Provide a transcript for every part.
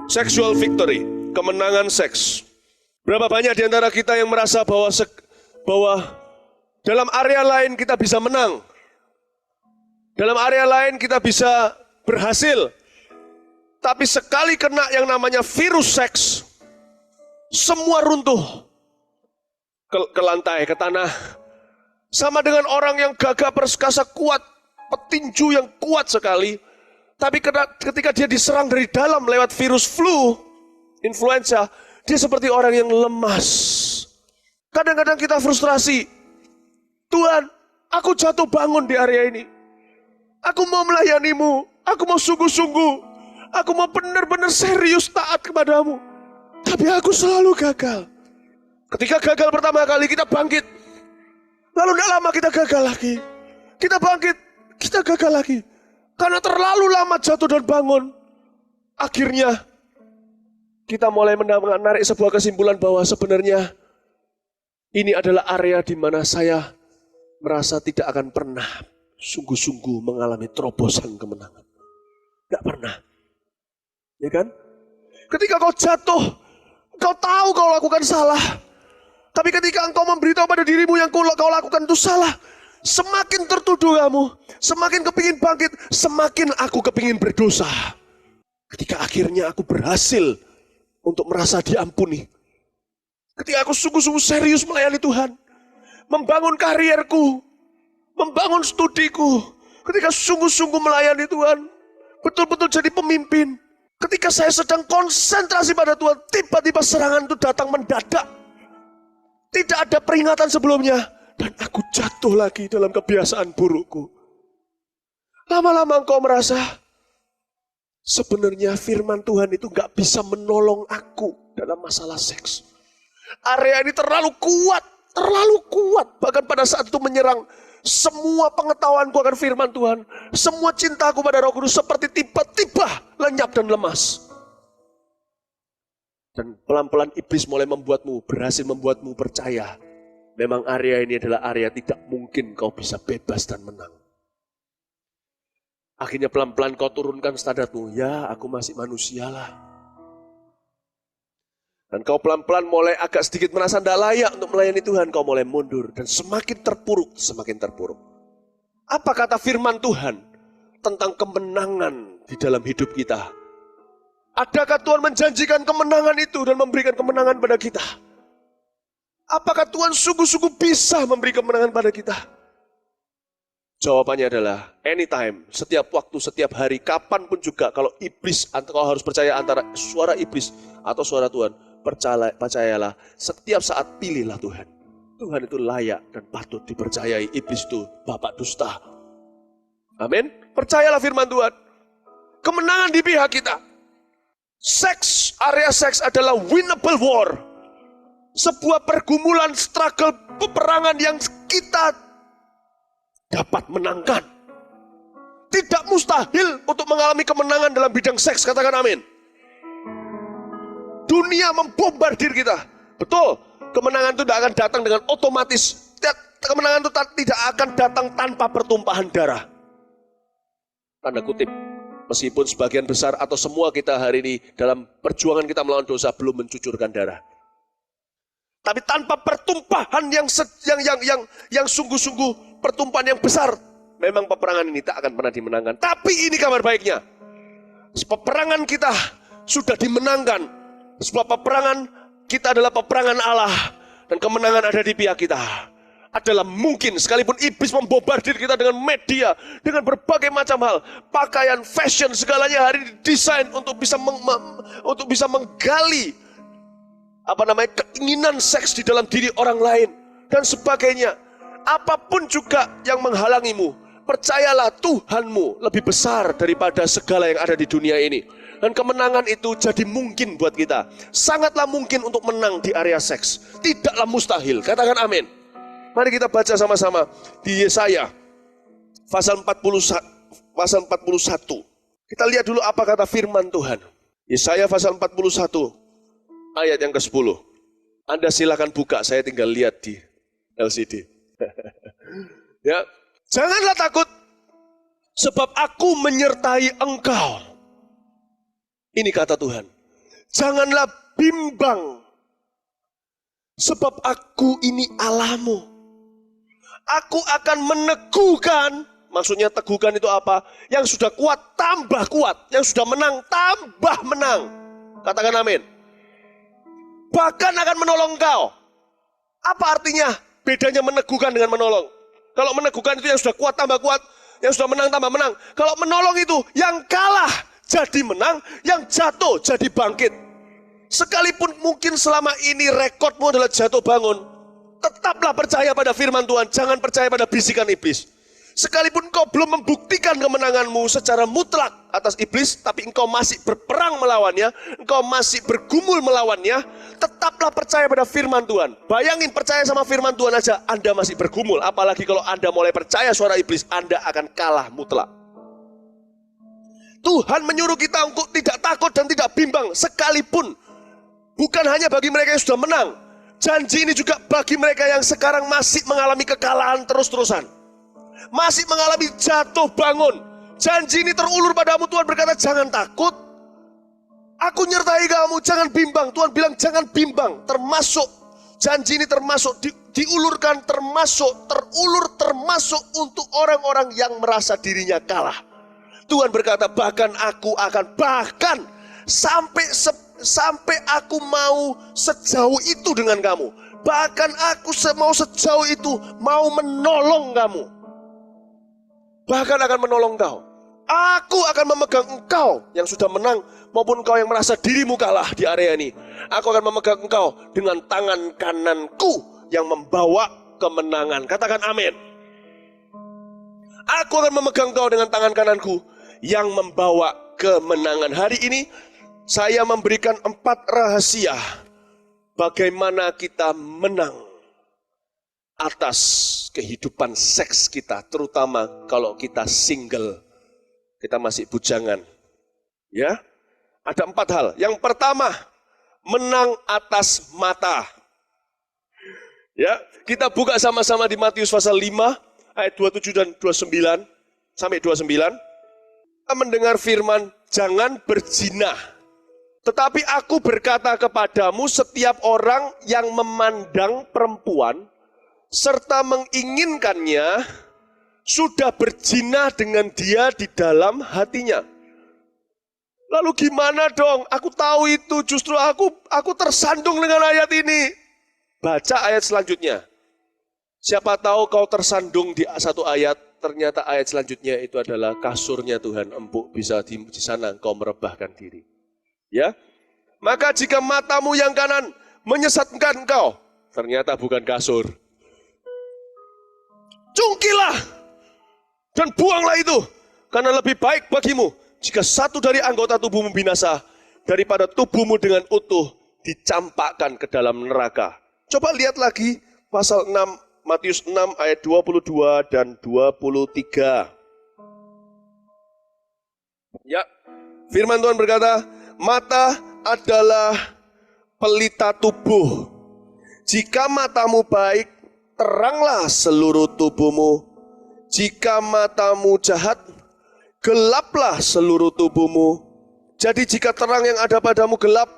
Sexual victory, kemenangan seks. Berapa banyak di antara kita yang merasa bahwa dalam area lain kita bisa menang. Dalam area lain kita bisa berhasil. Tapi sekali kena yang namanya virus seks, semua runtuh ke lantai, ke tanah. Sama dengan orang yang gagah perkasa kuat, petinju yang kuat sekali. Tapi ketika dia diserang dari dalam lewat virus flu, influenza, dia seperti orang yang lemas. Kadang-kadang kita frustrasi. Tuhan, aku jatuh bangun di area ini. Aku mau melayanimu. Aku mau sungguh-sungguh. Aku mau benar-benar serius taat kepadamu. Tapi aku selalu gagal. Ketika gagal pertama kali kita bangkit. Lalu tidak lama kita gagal lagi. Kita bangkit, kita gagal lagi. Karena terlalu lama jatuh dan bangun. Akhirnya kita mulai menarik sebuah kesimpulan bahwa sebenarnya ini adalah area di mana saya merasa tidak akan pernah sungguh-sungguh mengalami terobosan kemenangan. Tidak pernah. Ya kan? Ketika kau jatuh, kau tahu kau lakukan salah. Tapi ketika engkau memberitahu pada dirimu yang kau lakukan itu salah, semakin tertuduh kamu, semakin kepingin bangkit, semakin aku kepingin berdosa. Ketika akhirnya aku berhasil untuk merasa diampuni. Ketika aku sungguh-sungguh serius melayani Tuhan, membangun karierku, membangun studiku. Ketika sungguh-sungguh melayani Tuhan, betul-betul jadi pemimpin. Ketika saya sedang konsentrasi pada Tuhan, tiba-tiba serangan itu datang mendadak. Tidak ada peringatan sebelumnya. Dan aku jatuh lagi dalam kebiasaan burukku. Lama-lama engkau merasa, sebenarnya firman Tuhan itu gak bisa menolong aku dalam masalah seks. Area ini terlalu kuat. Bahkan pada saat itu menyerang semua pengetahuanku akan firman Tuhan. Semua cintaku pada Roh Kudus seperti tiba-tiba lenyap dan lemas. Dan pelan-pelan iblis mulai berhasil membuatmu percaya. Memang area ini adalah area tidak mungkin kau bisa bebas dan menang. Akhirnya pelan-pelan kau turunkan standarmu. Ya, aku masih manusia lah. Dan kau pelan-pelan mulai agak sedikit merasa tidak layak untuk melayani Tuhan. Kau mulai mundur dan semakin terpuruk. Apa kata firman Tuhan tentang kemenangan di dalam hidup kita? Adakah Tuhan menjanjikan kemenangan itu dan memberikan kemenangan pada kita? Apakah Tuhan sungguh-sungguh bisa memberi kemenangan pada kita? Jawabannya adalah anytime, setiap waktu, setiap hari, kapanpun juga. Kalau iblis, kau harus percaya antara suara iblis atau suara Tuhan. Percayalah, setiap saat pilihlah Tuhan. Tuhan itu layak dan patut dipercayai. Iblis itu bapak dusta. Amin. Percayalah firman Tuhan. Kemenangan di pihak kita. Area seks adalah winnable war. Sebuah pergumulan, struggle, peperangan yang kita dapat menangkan. Tidak mustahil untuk mengalami kemenangan dalam bidang seks, katakan amin. Dunia membombardir kita. Betul, kemenangan itu tidak akan datang dengan otomatis. Kemenangan itu tidak akan datang tanpa pertumpahan darah. Tanda kutip. Meskipun sebagian besar atau semua kita hari ini dalam perjuangan kita melawan dosa belum mencucurkan darah. Tapi tanpa pertumpahan yang sungguh-sungguh, pertumpahan yang besar, memang peperangan ini tak akan pernah dimenangkan. Tapi ini kabar baiknya. Peperangan kita sudah dimenangkan. Sebab peperangan kita adalah peperangan Allah. Dan kemenangan ada di pihak kita. Adalah mungkin sekalipun iblis membombardir kita dengan media, dengan berbagai macam hal, pakaian, fashion, segalanya hari ini didesain untuk bisa menggali keinginan seks di dalam diri orang lain dan sebagainya. Apapun juga yang menghalangimu, percayalah Tuhanmu lebih besar daripada segala yang ada di dunia ini. Dan kemenangan itu jadi mungkin buat kita. Sangatlah mungkin untuk menang di area seks. Tidaklah mustahil. Katakan amin. Mari kita baca sama-sama di Yesaya pasal 41. Kita lihat dulu apa kata firman Tuhan. Yesaya pasal 41 ayat yang ke-10. Anda silakan buka, saya tinggal lihat di LCD. Ya, janganlah takut, sebab aku menyertai engkau. Ini kata Tuhan. Janganlah bimbang, sebab aku ini Allahmu. Aku akan meneguhkan, maksudnya teguhkan itu apa? Yang sudah kuat tambah kuat, yang sudah menang tambah menang. Katakan amin. Bahkan akan menolong engkau. Apa artinya bedanya meneguhkan dengan menolong? Kalau meneguhkan itu yang sudah kuat tambah kuat, yang sudah menang tambah menang. Kalau menolong itu yang kalah jadi menang, yang jatuh jadi bangkit. Sekalipun mungkin selama ini rekodmu adalah jatuh bangun, tetaplah percaya pada firman Tuhan, jangan percaya pada bisikan iblis. Sekalipun engkau belum membuktikan kemenanganmu secara mutlak atas iblis, tapi engkau masih berperang melawannya, engkau masih bergumul melawannya, tetaplah percaya pada firman Tuhan. Bayangin percaya sama firman Tuhan aja, Anda masih bergumul. Apalagi kalau Anda mulai percaya suara iblis, Anda akan kalah mutlak. Tuhan menyuruh kita untuk tidak takut dan tidak bimbang sekalipun. Bukan hanya bagi mereka yang sudah menang. Janji ini juga bagi mereka yang sekarang masih mengalami kekalahan terus-terusan. Masih mengalami jatuh bangun. Janji ini terulur padamu. Tuhan berkata jangan takut, aku nyertai kamu, jangan bimbang. Tuhan bilang jangan bimbang. Termasuk janji ini termasuk diulurkan, terulur termasuk untuk orang-orang yang merasa dirinya kalah. Tuhan berkata bahkan aku akan, sampai aku mau sejauh itu dengan kamu. Bahkan aku mau sejauh itu, mau menolong kamu. Bahkan akan menolong kau. Aku akan memegang engkau yang sudah menang, maupun engkau yang merasa dirimu kalah di area ini. Aku akan memegang engkau dengan tangan kananku yang membawa kemenangan. Katakan amin. Aku akan memegang engkau dengan tangan kananku yang membawa kemenangan. Hari ini saya memberikan 4 rahasia bagaimana kita menang atas kehidupan seks kita, terutama kalau kita single, kita masih bujangan. Ya, ada 4 hal. Yang pertama, menang atas mata. Ya, kita buka sama-sama di Matius pasal 5 ayat 27 dan 29 sampai 29. Kita mendengar firman, jangan berzina. Tetapi aku berkata kepadamu, setiap orang yang memandang perempuan serta menginginkannya sudah berzina dengan dia di dalam hatinya. Lalu gimana dong? Aku tahu itu, justru aku tersandung dengan ayat ini. Baca ayat selanjutnya. Siapa tahu kau tersandung di satu ayat, ternyata ayat selanjutnya itu adalah kasurnya Tuhan empuk, bisa di sana kau merebahkan diri. Ya, maka jika matamu yang kanan menyesatkan engkau, ternyata bukan kasur. Cungkilah dan buanglah itu, karena lebih baik bagimu jika satu dari anggota tubuhmu binasa daripada tubuhmu dengan utuh dicampakkan ke dalam neraka. Coba lihat lagi pasal 6, Matius 6 ayat 22 dan 23. Ya, firman Tuhan berkata, mata adalah pelita tubuh. Jika matamu baik, teranglah seluruh tubuhmu. Jika matamu jahat, gelaplah seluruh tubuhmu. Jadi jika terang yang ada padamu gelap,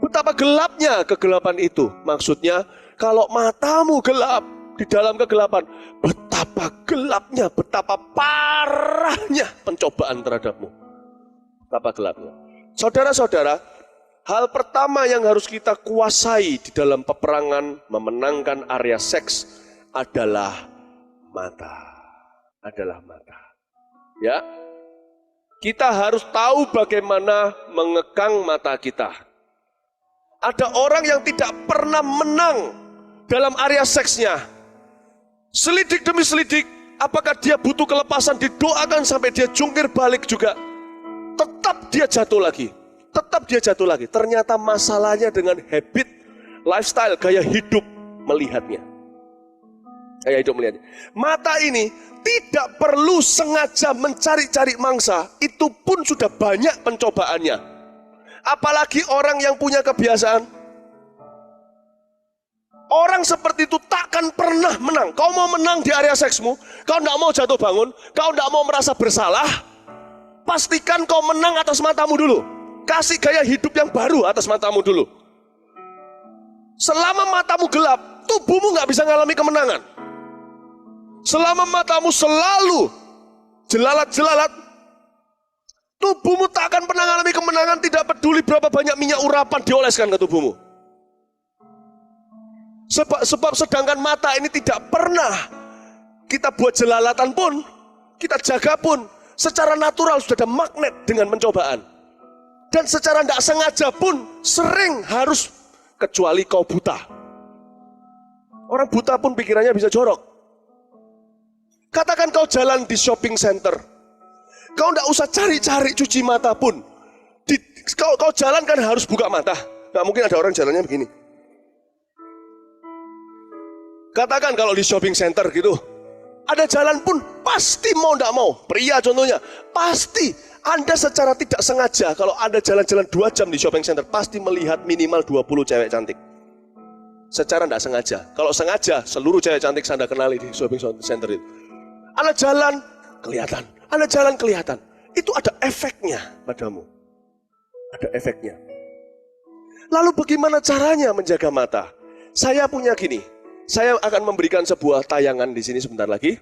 betapa gelapnya kegelapan itu. Maksudnya, kalau matamu gelap di dalam kegelapan, betapa gelapnya, betapa parahnya pencobaan terhadapmu. Betapa gelapnya. Saudara-saudara, hal pertama yang harus kita kuasai di dalam peperangan memenangkan area seks adalah mata. Adalah mata. Ya. Kita harus tahu bagaimana mengekang mata kita. Ada orang yang tidak pernah menang dalam area seksnya. Selidik demi selidik, apakah dia butuh kelepasan, didoakan sampai dia jungkir balik juga. Tetap dia jatuh lagi. Tetap dia jatuh lagi. Ternyata masalahnya dengan habit, lifestyle, gaya hidup melihatnya. Gaya hidup melihatnya. Mata ini tidak perlu sengaja mencari-cari mangsa. Itu pun sudah banyak pencobaannya. Apalagi orang yang punya kebiasaan. Orang seperti itu takkan pernah pernah menang. Kau mau menang di area seksmu, kau tidak mau jatuh bangun, kau tidak mau merasa bersalah, pastikan kau menang atas matamu dulu. Kasih gaya hidup yang baru atas matamu dulu. Selama matamu gelap, tubuhmu nggak bisa mengalami kemenangan. Selama matamu selalu jelalat-jelalat, tubuhmu tak akan pernah mengalami kemenangan, tidak peduli berapa banyak minyak urapan dioleskan ke tubuhmu. Sebab sedangkan mata ini tidak pernah kita buat jelalatan pun, kita jaga pun, secara natural sudah ada magnet dengan pencobaan. Dan secara tidak sengaja pun sering harus, kecuali kau buta. Orang buta pun pikirannya bisa jorok. Katakan kau jalan di shopping center, kau tidak usah cari-cari cuci mata pun. Kau jalan kan harus buka mata. Nggak mungkin ada orang jalannya begini. Katakan kalau di shopping center gitu, ada jalan pun pasti mau tidak mau, pria contohnya, pasti Anda secara tidak sengaja, kalau Anda jalan-jalan 2 jam di shopping center, pasti melihat minimal 20 cewek cantik. Secara tidak sengaja. Kalau sengaja, seluruh cewek cantik Anda kenali di shopping center itu. Anda jalan, kelihatan. Anda jalan, kelihatan. Itu ada efeknya padamu. Ada efeknya. Lalu bagaimana caranya menjaga mata? Saya punya gini. Saya akan memberikan sebuah tayangan di sini sebentar lagi.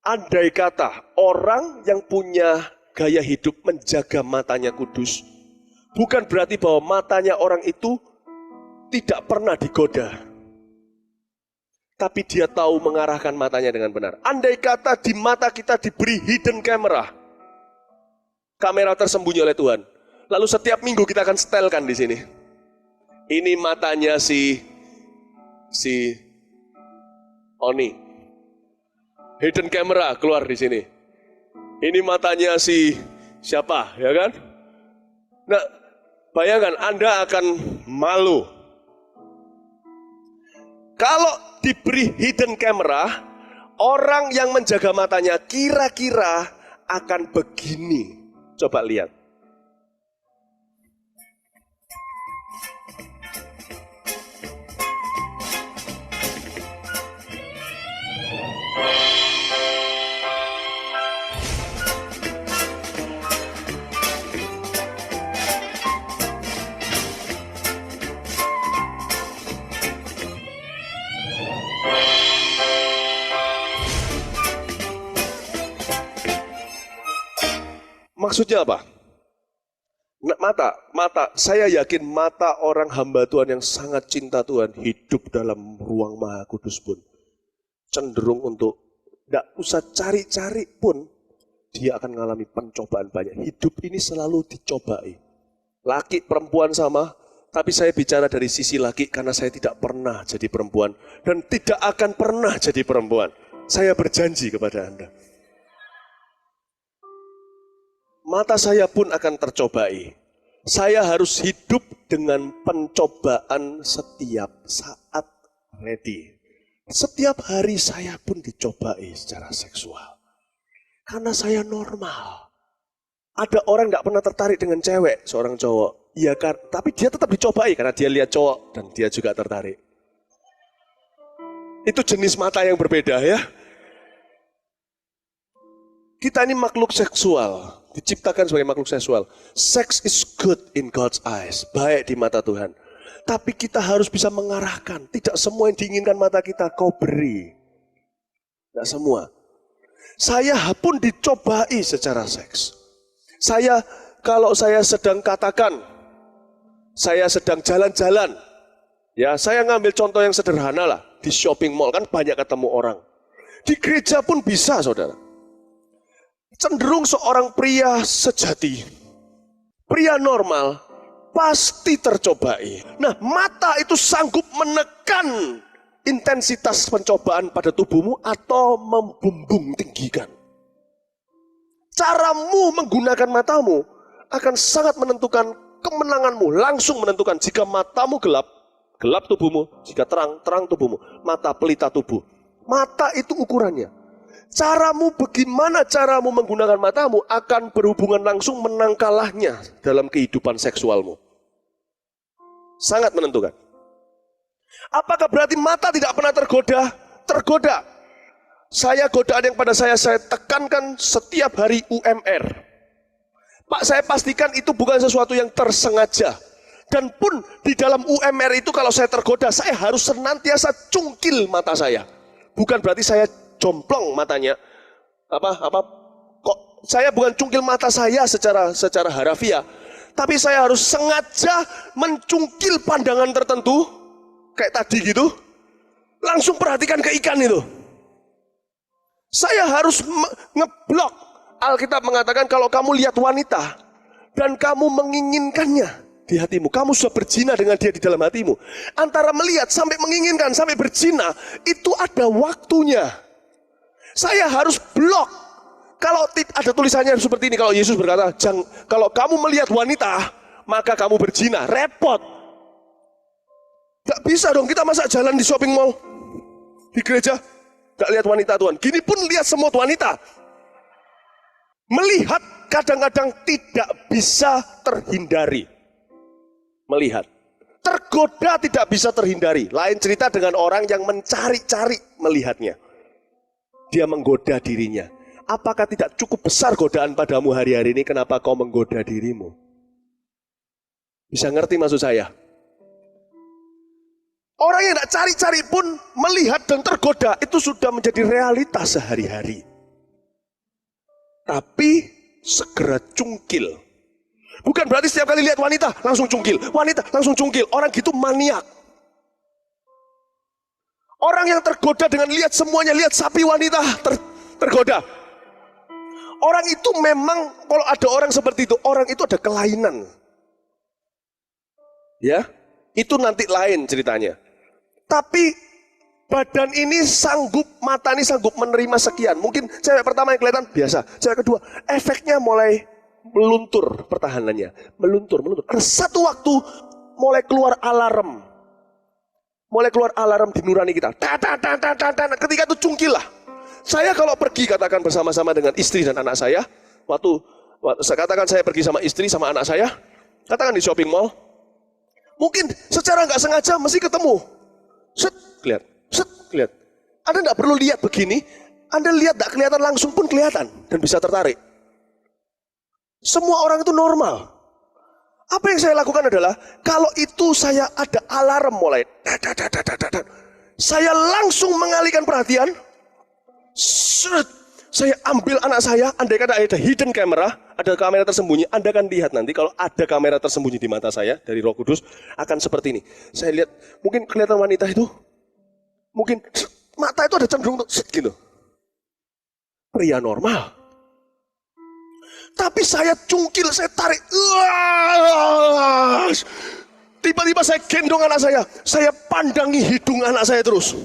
Andai kata orang yang punya gaya hidup menjaga matanya kudus, bukan berarti bahwa matanya orang itu tidak pernah digoda. Tapi dia tahu mengarahkan matanya dengan benar. Andai kata di mata kita diberi hidden camera, kamera tersembunyi oleh Tuhan. Lalu setiap minggu kita akan setelkan di sini. Ini matanya si Oni, hidden camera keluar di sini. Ini matanya si siapa, ya kan? Nah, bayangkan Anda akan malu. Kalau diberi hidden camera, orang yang menjaga matanya kira-kira akan begini. Coba lihat. Maksudnya apa? Mata. Saya yakin mata orang hamba Tuhan yang sangat cinta Tuhan, hidup dalam ruang Maha Kudus pun cenderung untuk tidak usah cari-cari pun, dia akan mengalami pencobaan banyak. Hidup ini selalu dicobai. Laki perempuan sama, tapi saya bicara dari sisi laki karena saya tidak pernah jadi perempuan dan tidak akan pernah jadi perempuan. Saya berjanji kepada Anda. Mata saya pun akan tercobai. Saya harus hidup dengan pencobaan setiap saat ready. Setiap hari saya pun dicobai secara seksual. Karena saya normal. Ada orang gak pernah tertarik dengan cewek, seorang cowok. Iya kan, tapi dia tetap dicobai karena dia lihat cowok dan dia juga tertarik. Itu jenis mata yang berbeda ya. Kita ini makhluk seksual. Diciptakan sebagai makhluk seksual. Sex is good in God's eyes. Baik di mata Tuhan. Tapi kita harus bisa mengarahkan. Tidak semua yang diinginkan mata kita kau beri. Tidak semua. Saya pun dicobai secara seks. Kalau saya sedang katakan, saya sedang jalan-jalan. Ya, saya ngambil contoh yang sederhana lah. Di shopping mall kan banyak ketemu orang. Di gereja pun bisa, saudara. Cenderung seorang pria sejati, pria normal, pasti tercobai. Nah, mata itu sanggup menekan intensitas pencobaan pada tubuhmu atau membumbung tinggikan. Caramu menggunakan matamu akan sangat menentukan kemenanganmu, langsung menentukan. Jika matamu gelap, gelap tubuhmu. Jika terang, terang tubuhmu. Mata pelita tubuh. Mata itu ukurannya. Bagaimana caramu menggunakan matamu akan berhubungan langsung menang kalahnya dalam kehidupan seksualmu. Sangat menentukan. Apakah berarti mata tidak pernah tergoda? Tergoda. Godaan yang pada saya tekankan setiap hari UMR. Pak, saya pastikan itu bukan sesuatu yang tersengaja. Dan pun di dalam UMR itu kalau saya tergoda, saya harus senantiasa cungkil mata saya. Bukan berarti saya jomplong matanya. Kok saya bukan cungkil mata saya secara harafiah, tapi saya harus sengaja mencungkil pandangan tertentu, kayak tadi gitu. Langsung perhatikan ke ikan itu. Saya harus ngeblok. Alkitab mengatakan kalau kamu lihat wanita dan kamu menginginkannya di hatimu, kamu sudah berzina dengan dia di dalam hatimu. Antara melihat sampai menginginkan sampai berzina itu ada waktunya. Saya harus blok. Kalau ada tulisannya seperti ini, kalau Yesus berkata, kalau kamu melihat wanita maka kamu berzina, repot. Gak bisa dong kita masa jalan di shopping mall, di gereja gak lihat wanita Tuhan. Gini pun lihat semua wanita. Melihat kadang-kadang tidak bisa terhindari. Melihat. Tergoda tidak bisa terhindari. Lain cerita dengan orang yang mencari-cari melihatnya. Dia menggoda dirinya. Apakah tidak cukup besar godaan padamu hari-hari ini? Kenapa kau menggoda dirimu? Bisa ngerti maksud saya? Orang yang tidak cari-cari pun melihat dan tergoda, itu sudah menjadi realitas sehari-hari. Tapi segera cungkil. Bukan berarti setiap kali lihat wanita langsung cungkil, wanita langsung cungkil. Orang gitu maniak. Orang yang tergoda dengan lihat semuanya, lihat sapi wanita tergoda. Orang itu memang, kalau ada orang seperti itu, orang itu ada kelainan. Ya, itu nanti lain ceritanya. Tapi badan ini sanggup, mata ini sanggup menerima sekian. Mungkin cewek pertama yang kelihatan biasa, cewek kedua efeknya mulai meluntur pertahanannya, meluntur. Ada satu waktu mulai keluar alarm di nurani kita. Ketika itu cungkil lah. Saya kalau pergi katakan bersama-sama dengan istri dan anak saya, katakan saya pergi sama istri sama anak saya, katakan di shopping mall, mungkin secara nggak sengaja mesti ketemu. Set, lihat. Anda tidak perlu lihat begini, Anda lihat tidak kelihatan langsung pun kelihatan dan bisa tertarik. Semua orang itu normal. Apa yang saya lakukan adalah, kalau itu saya ada alarm mulai, saya langsung mengalihkan perhatian. Saya ambil anak saya, andai kata ada hidden camera, ada kamera tersembunyi, Anda akan lihat nanti kalau ada kamera tersembunyi di mata saya dari Roh Kudus akan seperti ini. Saya lihat, mungkin kelihatan wanita itu, mungkin mata itu ada cenderung gitu. Pria normal. Tapi saya cungkil, saya tarik. Tiba-tiba saya gendong anak saya pandangi hidung anak saya terus.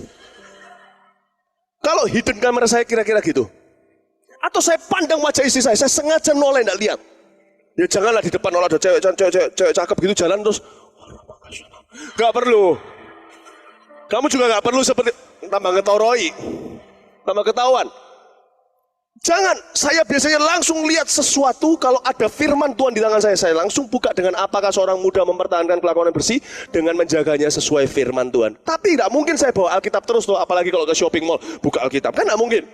Kalau hidden kamera saya kira-kira gitu. Atau saya pandang wajah istri saya sengaja noleh tidak lihat. Ya janganlah di depan kalau ada cewek cakep gitu jalan terus. Gak perlu. Kamu juga gak perlu seperti tambah ngetoroi, tambah ketahuan. Jangan, saya biasanya langsung lihat sesuatu kalau ada firman Tuhan di tangan saya langsung buka dengan apakah seorang muda mempertahankan kelakuan yang bersih dengan menjaganya sesuai firman Tuhan. Tapi tidak mungkin saya bawa Alkitab terus loh, apalagi kalau ke shopping mall buka Alkitab, kan tidak mungkin.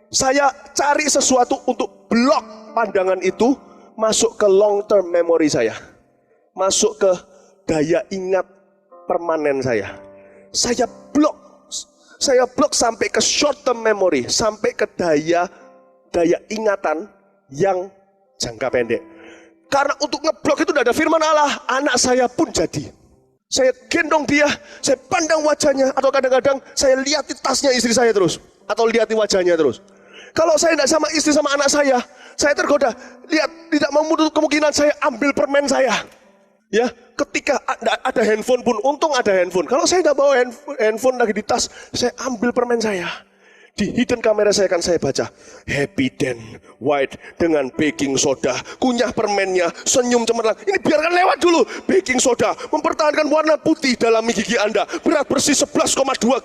Saya cari sesuatu untuk blok pandangan itu masuk ke long term memory saya, masuk ke daya ingat permanen saya. Saya blok sampai ke short term memory, sampai ke daya ingatan yang jangka pendek. Karena untuk ngeblok itu tidak ada firman Allah, anak saya pun jadi. Saya gendong dia, saya pandang wajahnya, atau kadang-kadang saya lihat tasnya istri saya terus, atau lihat wajahnya terus. Kalau saya tidak sama istri sama anak saya tergoda, lihat tidak menutup kemungkinan saya ambil permen saya. Ya, ketika ada handphone pun, untung ada handphone. Kalau saya tidak bawa handphone lagi di tas, saya ambil permen saya. Di hidden kamera saya akan saya baca, Happy Den White dengan baking soda, kunyah permennya, senyum cemerlang. Ini biarkan lewat dulu. Baking soda mempertahankan warna putih dalam gigi Anda. Berat bersih 11,2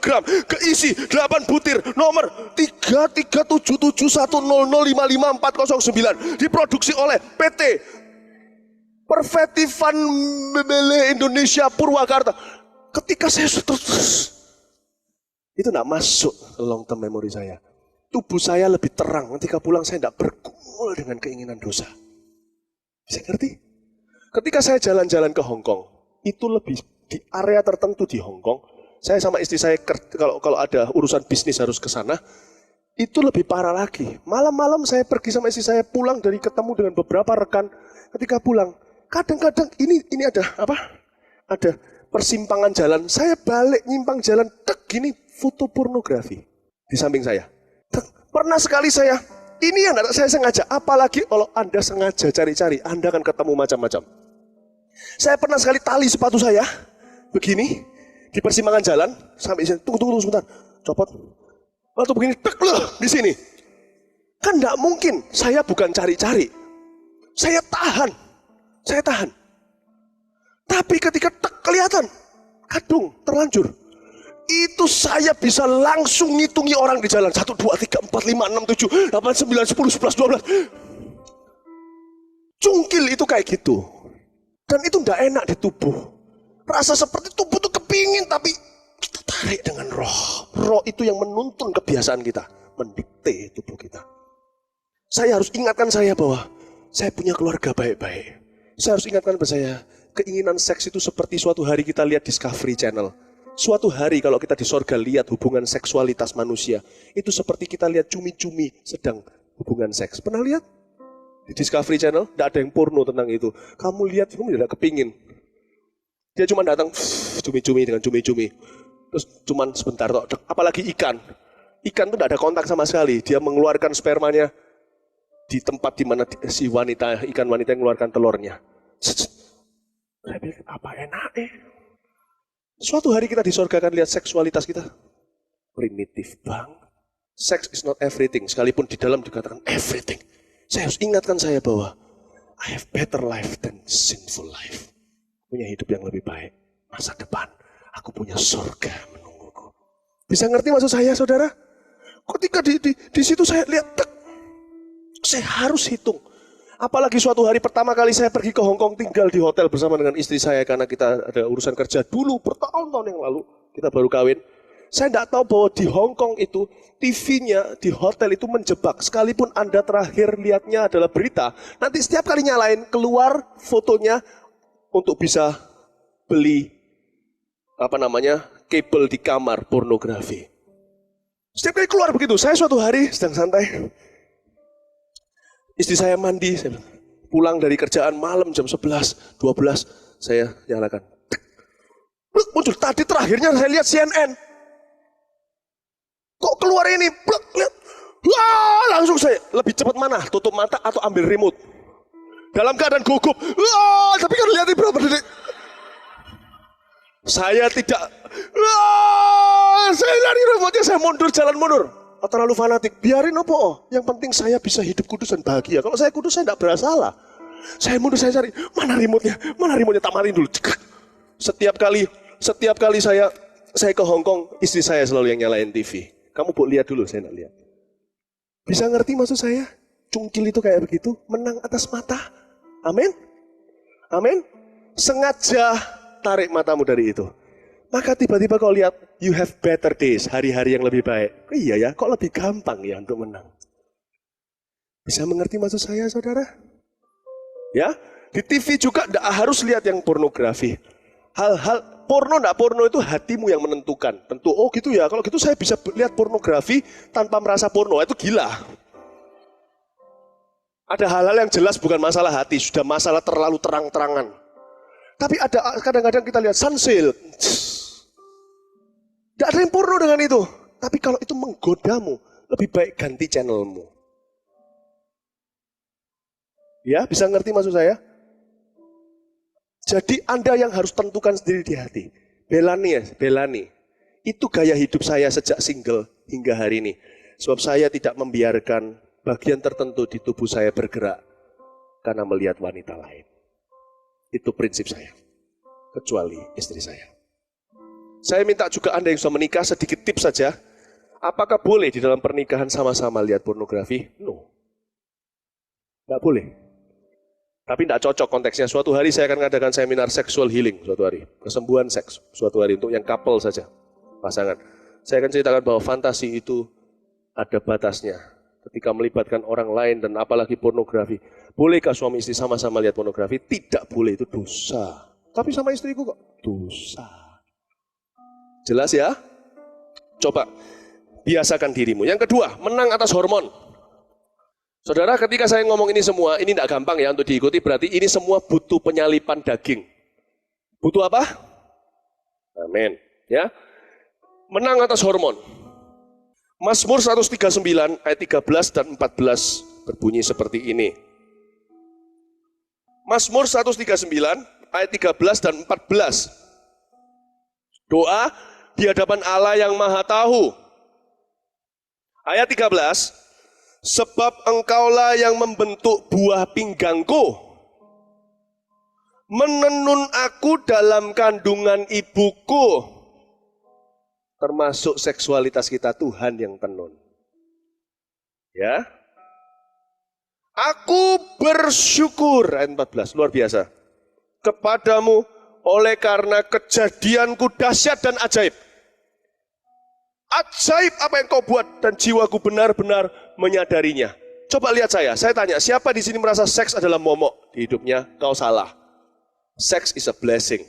gram, keisi 8 butir, nomor 3377100555409. Diproduksi oleh PT Perfecti Van Bebele Indonesia Purwakarta. Ketika saya terus, itu tidak masuk ke long term memory saya. Tubuh saya lebih terang, ketika pulang saya tidak bergumul dengan keinginan dosa. Bisa ngerti? Ketika saya jalan-jalan ke Hong Kong, itu lebih di area tertentu di Hong Kong, saya sama istri saya kalau ada urusan bisnis harus ke sana, itu lebih parah lagi. Malam-malam saya pergi sama istri saya pulang dari ketemu dengan beberapa rekan, ketika pulang, kadang-kadang ini ada apa? Ada persimpangan jalan, saya balik nyimpang jalan, tek gini foto pornografi di samping saya. Pernah sekali ini yang saya sengaja, apalagi kalau Anda sengaja cari-cari, Anda akan ketemu macam-macam. Saya pernah sekali tali sepatu saya, begini, di persimpangan jalan, sampai sini, tunggu sebentar, copot. Waktu begini, tek loh, di sini. Kan enggak mungkin, saya bukan cari-cari. Saya tahan. Tapi ketika kelihatan, kadung, terlanjur. Itu saya bisa langsung ngitungi orang di jalan. 1, 2, 3, 4, 5, 6, 7, 8, 9, 10, 11, 12. Cungkil itu kayak gitu. Dan itu enggak enak di tubuh. Rasa seperti tubuh itu kepingin, tapi kita tarik dengan roh. Roh itu yang menuntun kebiasaan kita. Mendikte tubuh kita. Saya harus ingatkan saya bahwa saya punya keluarga baik-baik. Saya harus ingatkan pada saya, keinginan seks itu seperti suatu hari kita lihat Discovery Channel. Suatu hari kalau kita di sorga lihat hubungan seksualitas manusia, itu seperti kita lihat cumi-cumi sedang hubungan seks. Pernah lihat? Di Discovery Channel, tidak ada yang porno tentang itu. Kamu lihat, kamu tidak kepingin. Dia cuma datang, cumi-cumi dengan cumi-cumi. Terus cuma sebentar, apalagi ikan. Ikan itu tidak ada kontak sama sekali. Dia mengeluarkan spermanya di tempat di mana si ikan wanita yang mengeluarkan telurnya. Saya bilang, apa enaknya? Suatu hari kita di sorga akan lihat seksualitas kita. Primitif banget. Sex is not everything. Sekalipun di dalam dikatakan everything. Saya harus ingatkan saya bahwa I have better life than sinful life. Punya hidup yang lebih baik. Masa depan. Aku punya sorga menungguku. Bisa ngerti maksud saya, saudara? Ketika di situ saya lihat, saya harus hitung. Apalagi suatu hari pertama kali saya pergi ke Hong Kong, tinggal di hotel bersama dengan istri saya karena kita ada urusan kerja dulu bertahun-tahun yang lalu, kita baru kawin. Saya tidak tahu bahwa di Hong Kong itu TV-nya di hotel itu menjebak. Sekalipun Anda terakhir lihatnya adalah berita, nanti setiap kali nyalain keluar fotonya untuk bisa beli kabel di kamar pornografi. Setiap kali keluar begitu. Saya suatu hari sedang santai. Istri saya mandi, saya bilang, pulang dari kerjaan malam jam 11, 12, saya nyalakan. Muncul, tadi terakhirnya saya lihat CNN. Kok keluar ini? Lihat. Wah, langsung saya, lebih cepat mana? Tutup mata atau ambil remote? Dalam keadaan gugup. Wah, tapi kan lihat ini berapa detik. Saya tidak. Wah, saya lari remote-nya, saya mundur, jalan mundur. Terlalu fanatik, biarin apa? Yang penting saya bisa hidup kudus dan bahagia. Kalau saya kudus, saya tidak bersalah. Saya mundur, saya cari, mana remote-nya, tamarin dulu. Setiap kali saya ke Hong Kong, istri saya selalu yang nyalain TV. Kamu boleh lihat dulu, saya tidak lihat. Bisa ngerti maksud saya? Cungkil itu kayak begitu, menang atas mata. Amin? Amin? Sengaja tarik matamu dari itu. Maka tiba-tiba kau lihat, you have better days, hari-hari yang lebih baik. Iya ya, kok lebih gampang ya untuk menang. Bisa mengerti maksud saya, saudara? Ya, di TV juga tidak harus lihat yang pornografi. Hal-hal porno, tidak porno itu hatimu yang menentukan. Tentu, oh gitu ya, kalau gitu saya bisa lihat pornografi tanpa merasa porno, itu gila. Ada hal-hal yang jelas bukan masalah hati, sudah masalah terlalu terang-terangan. Tapi ada kadang-kadang kita lihat sunsilk. Tidak ada yang porno dengan itu. Tapi kalau itu menggodamu, lebih baik ganti channelmu. Ya, bisa ngerti maksud saya? Jadi Anda yang harus tentukan sendiri di hati. Belani. Itu gaya hidup saya sejak single hingga hari ini. Sebab saya tidak membiarkan bagian tertentu di tubuh saya bergerak karena melihat wanita lain. Itu prinsip saya. Kecuali istri saya. Saya minta juga Anda yang sudah menikah sedikit tips saja. Apakah boleh di dalam pernikahan sama-sama lihat pornografi? No. Nggak boleh. Tapi tidak cocok konteksnya. Suatu hari saya akan mengadakan seminar sexual healing suatu hari. Kesembuhan seks suatu hari untuk yang couple saja, pasangan. Saya akan ceritakan bahwa fantasi itu ada batasnya. Ketika melibatkan orang lain dan apalagi pornografi. Bolehkah suami istri sama-sama lihat pornografi? Tidak boleh, itu dosa. Tapi sama istriku kok dosa. Jelas ya? Coba biasakan dirimu. Yang kedua, menang atas hormon. Saudara, ketika saya ngomong ini semua, ini tidak gampang ya untuk diikuti, berarti ini semua butuh penyalipan daging. Butuh apa? Amin. Ya. Menang atas hormon. Mazmur 139 ayat 13 dan 14 berbunyi seperti ini. Mazmur 139 ayat 13 dan 14. Doa di hadapan Allah yang Maha Tahu. Ayat 13. Sebab engkaulah yang membentuk buah pinggangku, menenun aku dalam kandungan ibuku. Termasuk seksualitas kita, Tuhan yang tenun. Ya. Aku bersyukur, ayat 14, luar biasa. Kepadamu oleh karena kejadianku dahsyat dan ajaib. Ajaib apa yang kau buat dan jiwaku benar-benar menyadarinya. Coba lihat saya tanya, siapa di sini merasa seks adalah momok di hidupnya? Kau salah. Seks is a blessing.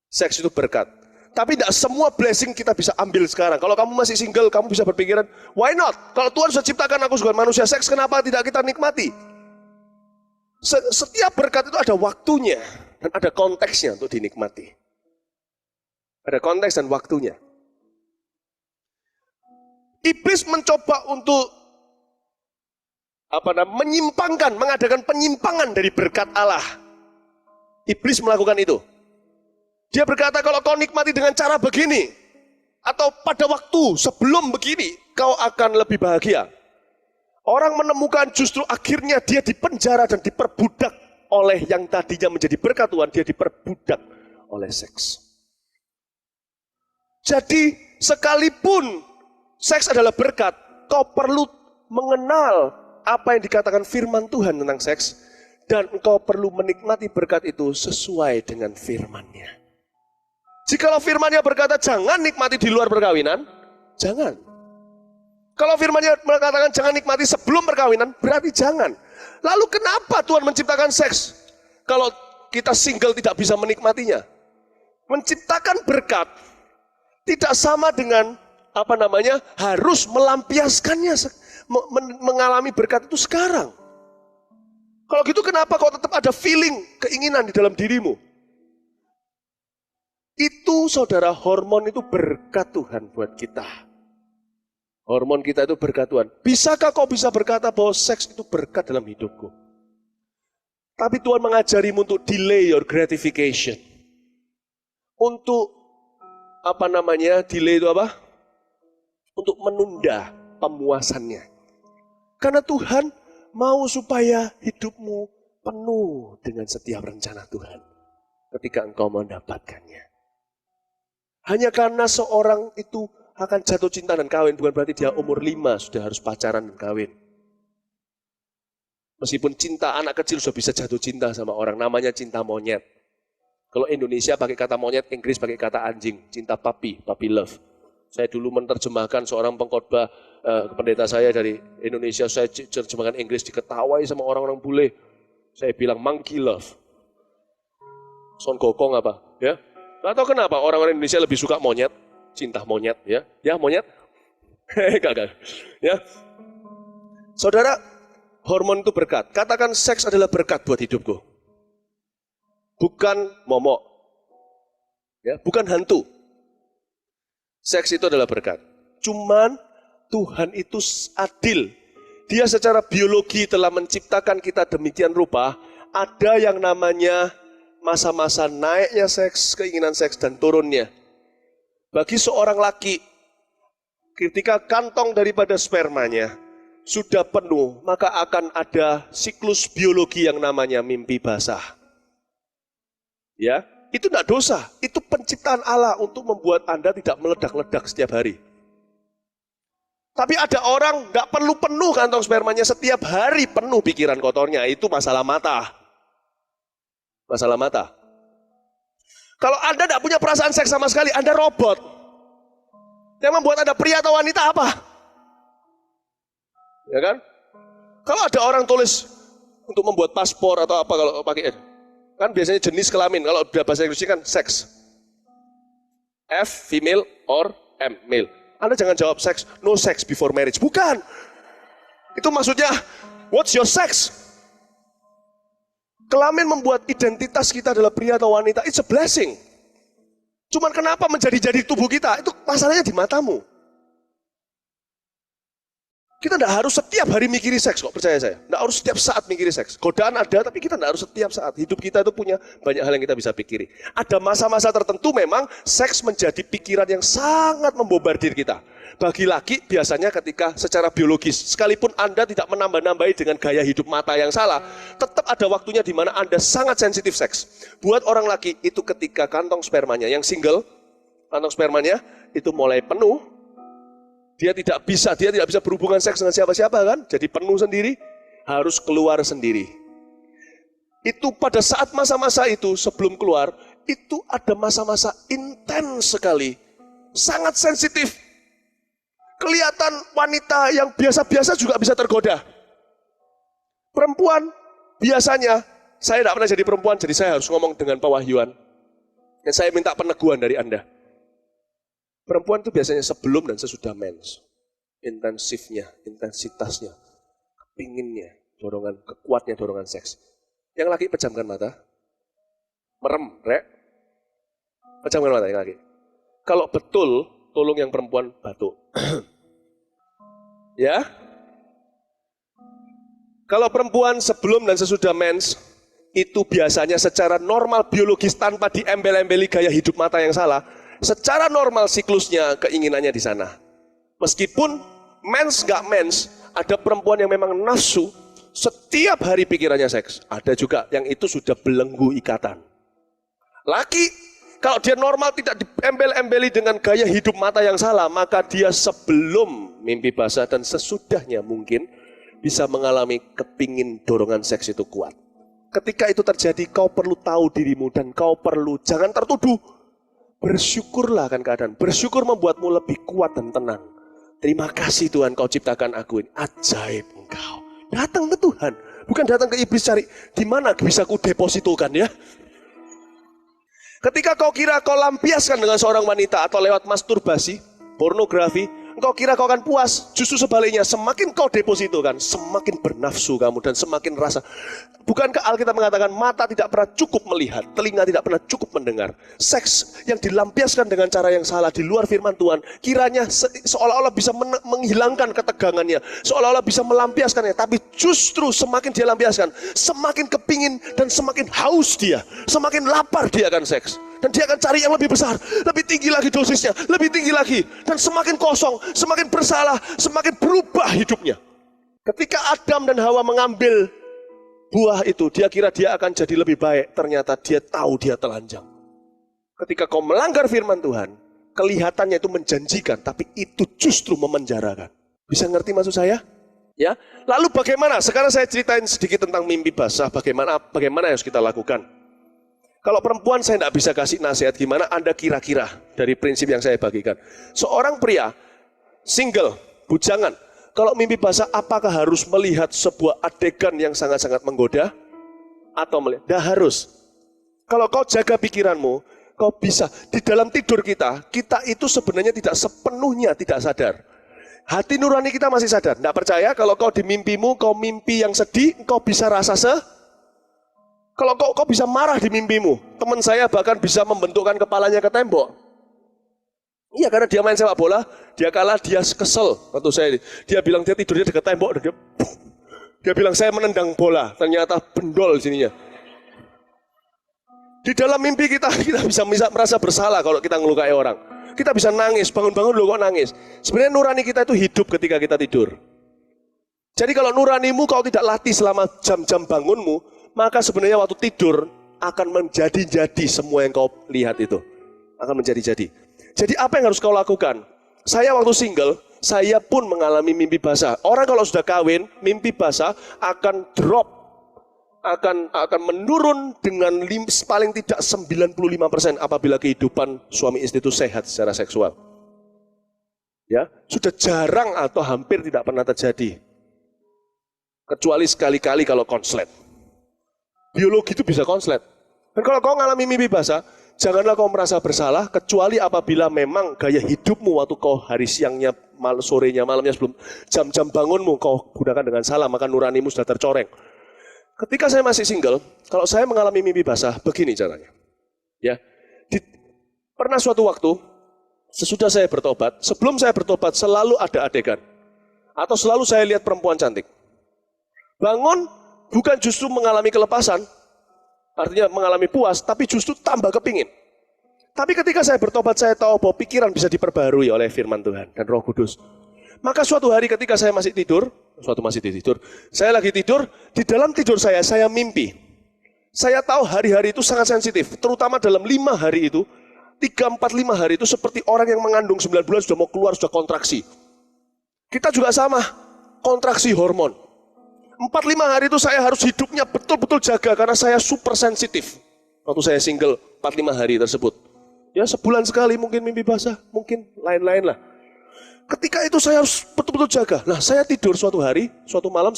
Seks itu berkat. Tapi tidak semua blessing kita bisa ambil sekarang. Kalau kamu masih single, kamu bisa berpikiran, why not? Kalau Tuhan sudah ciptakan aku sebagai manusia seks, kenapa tidak kita nikmati? Setiap berkat itu ada waktunya dan ada konteksnya untuk dinikmati. Ada konteks dan waktunya. Iblis mencoba untuk menyimpangkan, mengadakan penyimpangan dari berkat Allah. Iblis melakukan itu. Dia berkata kalau kau nikmati dengan cara begini, atau pada waktu sebelum begini, kau akan lebih bahagia. Orang menemukan justru akhirnya dia dipenjara dan diperbudak oleh yang tadinya menjadi berkat Tuhan, dia diperbudak oleh seks. Jadi sekalipun seks adalah berkat, kau perlu mengenal apa yang dikatakan firman Tuhan tentang seks, dan engkau perlu menikmati berkat itu sesuai dengan firman-Nya. Jikalau firman-Nya berkata jangan nikmati di luar perkawinan, jangan. Kalau firman-Nya mengatakan jangan nikmati sebelum perkawinan, berarti jangan. Lalu kenapa Tuhan menciptakan seks? Kalau kita single tidak bisa menikmatinya. Menciptakan berkat tidak sama dengan harus melampiaskannya, mengalami berkat itu sekarang. Kalau gitu kenapa kok tetap ada feeling, keinginan di dalam dirimu? Itu saudara, hormon itu berkat Tuhan buat kita. Hormon kita itu berkat Tuhan. Bisakah kau bisa berkata bahwa seks itu berkat dalam hidupku? Tapi Tuhan mengajarimu untuk delay your gratification. Untuk delay itu apa? Untuk menunda pemuasannya. Karena Tuhan mau supaya hidupmu penuh dengan setiap rencana Tuhan. Ketika engkau mendapatkannya. Hanya karena seorang itu akan jatuh cinta dan kawin, bukan berarti dia umur 5 sudah harus pacaran dan kawin. Meskipun cinta, anak kecil sudah bisa jatuh cinta sama orang, namanya cinta monyet. Kalau Indonesia pakai kata monyet, Inggris pakai kata anjing, cinta puppy love. Saya dulu menerjemahkan seorang pengkhotbah pendeta saya dari Indonesia, saya terjemahkan Inggris, diketawai sama orang-orang bule. Saya bilang monkey love. Son gokong apa? Ya. Atau kenapa orang-orang Indonesia lebih suka monyet, cinta monyet, ya? Ya monyet? Gak. Ya. Saudara, hormon itu berkat. Katakan seks adalah berkat buat hidupku. Bukan momok. Ya, bukan hantu. Seks itu adalah berkat. Cuman Tuhan itu adil. Dia secara biologi telah menciptakan kita demikian rupa. Ada yang namanya masa-masa naiknya seks, keinginan seks, dan turunnya. Bagi seorang laki, ketika kantong daripada spermanya sudah penuh, maka akan ada siklus biologi yang namanya mimpi basah. Ya, itu tidak dosa, itu penciptaan Allah untuk membuat Anda tidak meledak-ledak setiap hari. Tapi ada orang nggak perlu penuh kantong spermanya, setiap hari penuh pikiran kotornya, itu masalah mata. Masalah mata. Kalau Anda tidak punya perasaan seks sama sekali, Anda robot. Yang membuat Anda pria atau wanita apa? Ya kan? Kalau ada orang tulis untuk membuat paspor atau apa kalau pakai kan biasanya jenis kelamin. Kalau udah bahasa Inggrisnya kan seks. F, female, or M, male. Anda jangan jawab seks, no sex before marriage. Bukan. Itu maksudnya, what's your sex? Kelamin membuat identitas kita adalah pria atau wanita, it's a blessing. Cuman kenapa menjadi tubuh kita? Itu masalahnya di matamu. Kita tidak harus setiap hari mikiri seks kok, percaya saya. Tidak harus setiap saat mikiri seks. Godaan ada, tapi kita tidak harus setiap saat. Hidup kita itu punya banyak hal yang kita bisa pikiri. Ada masa-masa tertentu memang seks menjadi pikiran yang sangat membobardir kita. Bagi laki biasanya ketika secara biologis, sekalipun Anda tidak menambah-nambahi dengan gaya hidup mata yang salah, tetap ada waktunya di mana Anda sangat sensitif seks. Buat orang laki itu ketika kantong spermanya yang single, kantong spermanya itu mulai penuh, dia tidak bisa berhubungan seks dengan siapa-siapa kan, jadi penuh sendiri, harus keluar sendiri. Itu pada saat masa-masa itu sebelum keluar, itu ada masa-masa intens sekali, sangat sensitif. Kelihatan wanita yang biasa-biasa juga bisa tergoda. Perempuan biasanya, saya tidak pernah jadi perempuan, jadi saya harus ngomong dengan pewahyuan. Dan saya minta peneguhan dari Anda. Perempuan itu biasanya sebelum dan sesudah mens. Intensifnya, intensitasnya, kepinginnya, kekuatnya dorongan seks. Yang laki pejamkan mata. Merem, rek. Pejamkan mata yang laki. Kalau betul, tolong yang perempuan batuk. Ya. Kalau perempuan sebelum dan sesudah mens, itu biasanya secara normal biologis tanpa diembel-embeli gaya hidup mata yang salah, secara normal siklusnya keinginannya di sana. Meskipun mens gak mens, ada perempuan yang memang nafsu, setiap hari pikirannya seks. Ada juga yang itu sudah belenggu ikatan. Laki, kalau dia normal tidak diembel-embeli dengan gaya hidup mata yang salah, maka dia sebelum mimpi basah dan sesudahnya mungkin bisa mengalami kepingin dorongan seks itu kuat. Ketika itu terjadi, kau perlu tahu dirimu dan kau perlu, jangan tertuduh. Bersyukurlah akan keadaan. Bersyukur membuatmu lebih kuat dan tenang. Terima kasih Tuhan kau ciptakan aku ini. Ajaib engkau. Datang ke Tuhan. Bukan datang ke iblis cari, di mana bisa ku depositokan ya. Ketika kau kira kau lampiaskan dengan seorang wanita atau lewat masturbasi, pornografi, engkau kira kau akan puas. Justru sebaliknya, semakin kau depositokan, semakin bernafsu kamu dan semakin rasa. Bukankah Alkitab mengatakan mata tidak pernah cukup melihat, telinga tidak pernah cukup mendengar. Seks yang dilampiaskan dengan cara yang salah di luar firman Tuhan, kiranya seolah-olah bisa menghilangkan ketegangannya, seolah-olah bisa melampiaskannya. Tapi justru semakin dia lampiaskan, semakin kepingin dan semakin haus dia, semakin lapar dia akan seks. Dan dia akan cari yang lebih besar, lebih tinggi lagi dosisnya, lebih tinggi lagi. Dan semakin kosong, semakin bersalah, semakin berubah hidupnya. Ketika Adam dan Hawa mengambil buah itu, dia kira dia akan jadi lebih baik. Ternyata dia tahu dia telanjang. Ketika kau melanggar firman Tuhan, kelihatannya itu menjanjikan, tapi itu justru memenjarakan. Bisa ngerti maksud saya? Ya. Lalu bagaimana? Sekarang saya ceritain sedikit tentang mimpi basah. Bagaimana yang harus kita lakukan? Kalau perempuan saya tidak bisa kasih nasihat gimana, Anda kira-kira dari prinsip yang saya bagikan. Seorang pria, single, bujangan, kalau mimpi basah apakah harus melihat sebuah adegan yang sangat-sangat menggoda? Atau melihat? Tidak harus. Kalau kau jaga pikiranmu, kau bisa. Di dalam tidur kita itu sebenarnya tidak sepenuhnya tidak sadar. Hati nurani kita masih sadar. Tidak percaya kalau kau di mimpimu, kau mimpi yang sedih, kau bisa rasa kalau kau bisa marah di mimpimu, teman saya bahkan bisa membentukkan kepalanya ke tembok. Iya, karena dia main sepak bola, dia kalah, dia kesel. Waktu saya, dia bilang dia tidurnya dekat tembok, dan dia bilang saya menendang bola, ternyata bendol sininya. Di dalam mimpi kita bisa merasa bersalah kalau kita ngelukai orang. Kita bisa nangis, bangun-bangun loh kok nangis. Sebenarnya nurani kita itu hidup ketika kita tidur. Jadi kalau nuranimu kau tidak latih selama jam-jam bangunmu, maka sebenarnya waktu tidur akan menjadi-jadi semua yang kau lihat itu. Akan menjadi-jadi. Jadi apa yang harus kau lakukan? Saya waktu single, saya pun mengalami mimpi basah. Orang kalau sudah kawin, mimpi basah akan drop. akan menurun dengan paling tidak 95% apabila kehidupan suami istri itu sehat secara seksual. Ya, sudah jarang atau hampir tidak pernah terjadi. Kecuali sekali-kali kalau konslet. Biologi itu bisa konslet. Dan kalau kau mengalami mimpi basah, janganlah kau merasa bersalah, kecuali apabila memang gaya hidupmu waktu kau hari siangnya, sorenya, malamnya sebelum jam-jam bangunmu kau gunakan dengan salah, maka nuranimu sudah tercoreng. Ketika saya masih single, kalau saya mengalami mimpi basah, begini caranya. Ya, pernah suatu waktu, sesudah saya bertobat, sebelum saya bertobat selalu ada adegan. Atau selalu saya lihat perempuan cantik. Bangun, bukan justru mengalami kelepasan, artinya mengalami puas, tapi justru tambah kepingin. Tapi ketika saya bertobat, saya tahu bahwa pikiran bisa diperbarui oleh firman Tuhan dan Roh Kudus. Maka suatu hari ketika saya masih tidur, saya lagi tidur, di dalam tidur saya mimpi. Saya tahu hari-hari itu sangat sensitif, terutama dalam 5 hari itu, 3, 4, 5 hari itu seperti orang yang mengandung 9 bulan sudah mau keluar, sudah kontraksi. Kita juga sama, kontraksi hormon. 4, 5 hari itu saya harus hidupnya betul-betul jaga karena saya super sensitif. Waktu saya single 4, 5 hari tersebut. Ya sebulan sekali mungkin mimpi basah, mungkin lain-lain lah. Ketika itu saya harus betul-betul jaga. Nah saya tidur suatu hari, suatu malam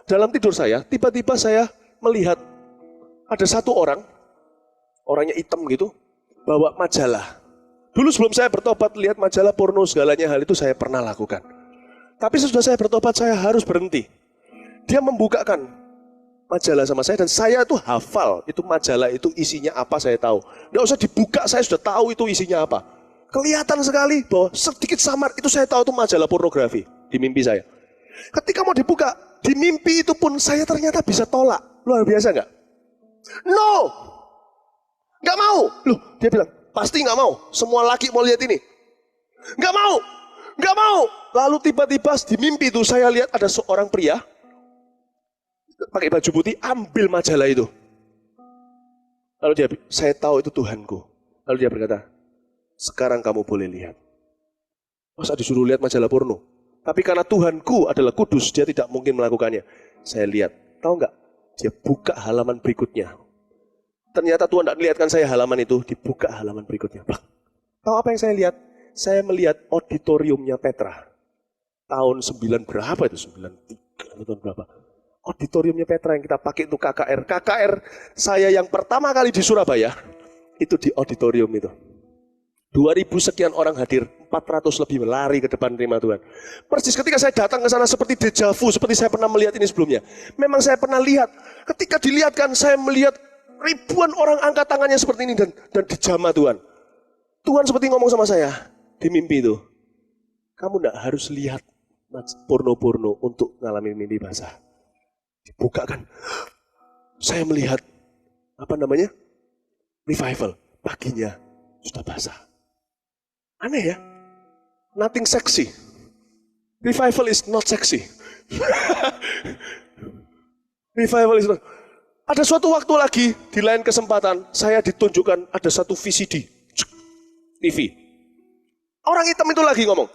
dalam tidur saya, tiba-tiba saya melihat ada satu orang, orangnya hitam gitu, bawa majalah. Dulu sebelum saya bertobat, lihat majalah porno segalanya hal itu saya pernah lakukan. Tapi sesudah saya bertobat saya harus berhenti. Dia membukakan majalah sama saya dan saya tuh hafal itu majalah itu isinya apa saya tahu. Nggak usah dibuka, saya sudah tahu itu isinya apa. Kelihatan sekali bahwa sedikit samar itu saya tahu itu majalah pornografi di mimpi saya. Ketika mau dibuka, di mimpi itu pun saya ternyata bisa tolak. Luar biasa nggak? No! Nggak mau. Loh, dia bilang, pasti nggak mau. Semua laki mau lihat ini. Nggak mau. Nggak mau. Lalu tiba-tiba di mimpi itu saya lihat ada seorang pria pakai baju putih, ambil majalah itu. Lalu saya tahu itu Tuhanku. Lalu dia berkata, sekarang kamu boleh lihat. Masa disuruh lihat majalah porno? Tapi karena Tuhanku adalah kudus, dia tidak mungkin melakukannya. Saya lihat, tahu nggak? Dia buka halaman berikutnya. Ternyata Tuhan tidak melihatkan saya halaman itu, dibuka halaman berikutnya. Tahu apa yang saya lihat? Saya melihat auditoriumnya Petra. Tahun 9 berapa itu? 93 atau tahun berapa? Auditoriumnya Petra yang kita pakai itu KKR. KKR saya yang pertama kali di Surabaya, itu di auditorium itu. 2000 sekian orang hadir, 400 lebih lari ke depan terima Tuhan. Persis ketika saya datang ke sana seperti deja vu, seperti saya pernah melihat ini sebelumnya. Memang saya pernah lihat, ketika dilihatkan saya melihat ribuan orang angkat tangannya seperti ini dan dijamah Tuhan. Tuhan seperti ngomong sama saya di mimpi itu, kamu tidak harus lihat porno-porno untuk mengalami mimpi basah. Dibukakan, saya melihat revival, paginya sudah basah. Aneh ya, nothing sexy. Revival is not sexy. Revival is not. Ada suatu waktu lagi, di lain kesempatan, saya ditunjukkan ada satu VCD, TV. Orang hitam itu lagi ngomong,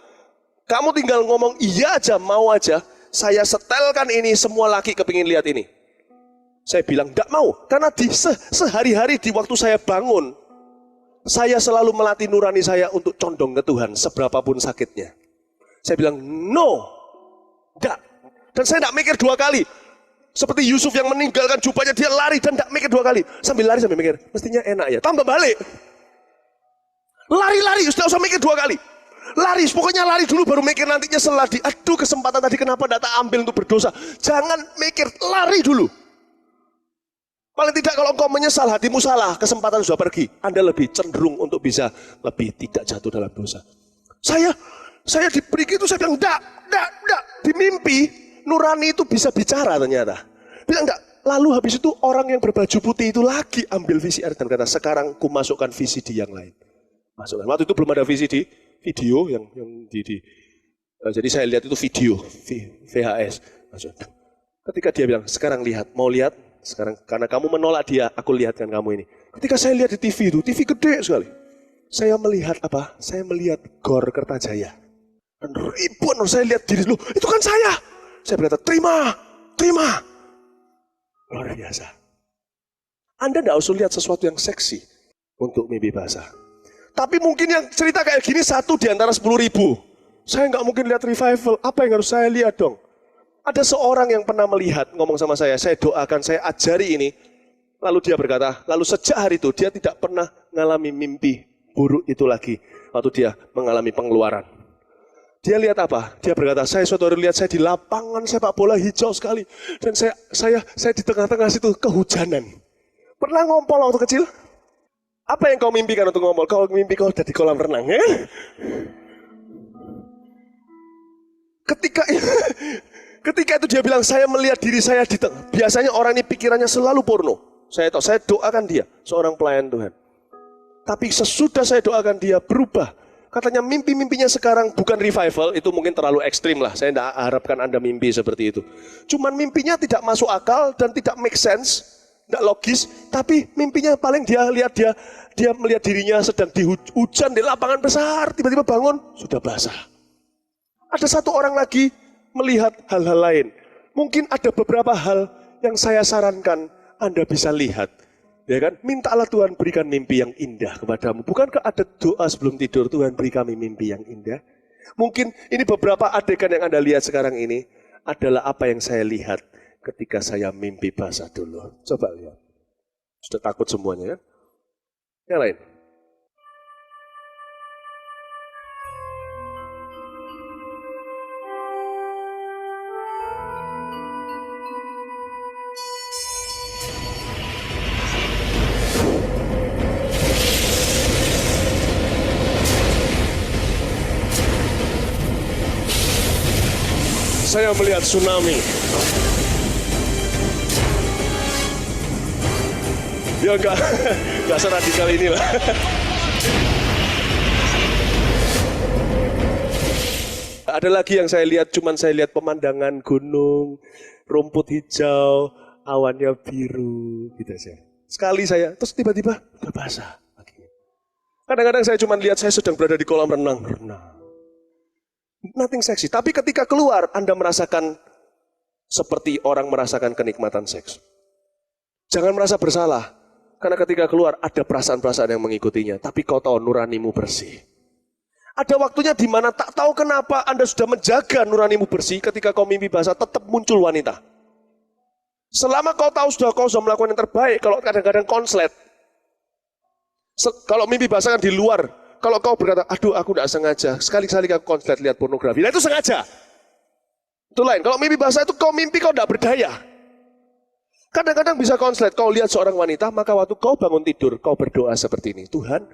kamu tinggal ngomong iya aja, mau aja, saya setelkan ini, semua laki kepingin lihat ini. Saya bilang, enggak mau. Karena sehari-hari di waktu saya bangun, saya selalu melatih nurani saya untuk condong ke Tuhan, seberapapun sakitnya. Saya bilang, no, enggak. Dan saya enggak mikir 2 kali. Seperti Yusuf yang meninggalkan jubahnya, dia lari dan enggak mikir 2 kali. Sambil lari, sambil mikir, mestinya enak ya. Tambah balik. Lari-lari, sudah usah mikir 2 kali. Lari, pokoknya lari dulu baru mikir nantinya setelah aduh kesempatan tadi kenapa tidak tak ambil untuk berdosa. Jangan mikir, lari dulu. Paling tidak kalau engkau menyesal, hatimu salah, kesempatan sudah pergi. Anda lebih cenderung untuk bisa lebih tidak jatuh dalam dosa. Saya diberi itu, saya bilang, enggak. Di mimpi, nurani itu bisa bicara ternyata. Bilang enggak. Lalu habis itu orang yang berbaju putih itu lagi ambil VCR dan kata, sekarang ku masukkan VCD yang lain. Masukkan. Waktu itu belum ada VCD, video yang jadi saya lihat itu video VHS. Ketika dia bilang, sekarang lihat, mau lihat? Sekarang karena kamu menolak dia, aku lihatkan kamu ini. Ketika saya lihat di TV itu, TV gede sekali. Saya melihat apa? Saya melihat Gor Kertajaya. Dan ribuan, saya lihat diri, loh, itu kan saya. Saya berkata, terima. Luar biasa. Anda tidak usah lihat sesuatu yang seksi untuk mimpi basah. Tapi mungkin yang cerita kayak gini 1 di antara 10.000. Saya nggak mungkin lihat revival. Apa yang harus saya lihat dong? Ada seorang yang pernah melihat, ngomong sama saya doakan, saya ajari ini. Lalu dia berkata, lalu sejak hari itu dia tidak pernah mengalami mimpi buruk itu lagi. Waktu dia mengalami pengeluaran. Dia lihat apa? Dia berkata, saya suatu hari lihat saya di lapangan sepak bola hijau sekali. Dan saya di tengah-tengah situ kehujanan. Pernah ngompol waktu kecil? Apa yang kau mimpikan untuk ngompol? Kau mimpi kau ada di kolam renang, ya? Ketika itu dia bilang, saya melihat diri saya di tengah. Biasanya orang ini pikirannya selalu porno. Saya tahu, saya doakan dia, seorang pelayan Tuhan. Tapi sesudah saya doakan dia berubah. Katanya mimpi-mimpinya sekarang bukan revival, itu mungkin terlalu ekstrim lah. Saya tidak harapkan Anda mimpi seperti itu. Cuman mimpinya tidak masuk akal dan tidak make sense, tidak logis. Tapi mimpinya paling dia melihat dirinya sedang di hujan di lapangan besar, tiba-tiba bangun, sudah basah. Ada satu orang lagi melihat hal-hal lain. Mungkin ada beberapa hal yang saya sarankan Anda bisa lihat. Ya kan? Mintalah Tuhan berikan mimpi yang indah kepadamu. Bukankah ada doa sebelum tidur, Tuhan beri kami mimpi yang indah? Mungkin ini beberapa adegan yang Anda lihat sekarang ini adalah apa yang saya lihat ketika saya mimpi basah dulu. Coba lihat. Sudah takut semuanya kan? Yang lain. Saya melihat tsunami. Ya enggak seradikal inilah. Ada lagi yang saya lihat, cuman saya lihat pemandangan gunung, rumput hijau, awannya biru, gitu saja. Sekali saya, terus tiba-tiba udah basah. Kadang-kadang saya cuman lihat saya sedang berada di kolam renang. Nothing seksi. Tapi ketika keluar, Anda merasakan seperti orang merasakan kenikmatan seks. Jangan merasa bersalah. Karena ketika keluar, ada perasaan-perasaan yang mengikutinya. Tapi kau tahu nuranimu bersih. Ada waktunya di mana tak tahu kenapa Anda sudah menjaga nuranimu bersih. Ketika kau mimpi basah, tetap muncul wanita. Selama kau tahu kau sudah melakukan yang terbaik. Kalau kadang-kadang konslet. Kalau mimpi basah kan di luar. Kalau kau berkata, aduh aku tidak sengaja, sekali-kali aku konslet lihat pornografi, nah itu sengaja. Itu lain, kalau mimpi basah itu kau mimpi kau tidak berdaya. Kadang-kadang bisa konslet, kau lihat seorang wanita, maka waktu kau bangun tidur, kau berdoa seperti ini. Tuhan,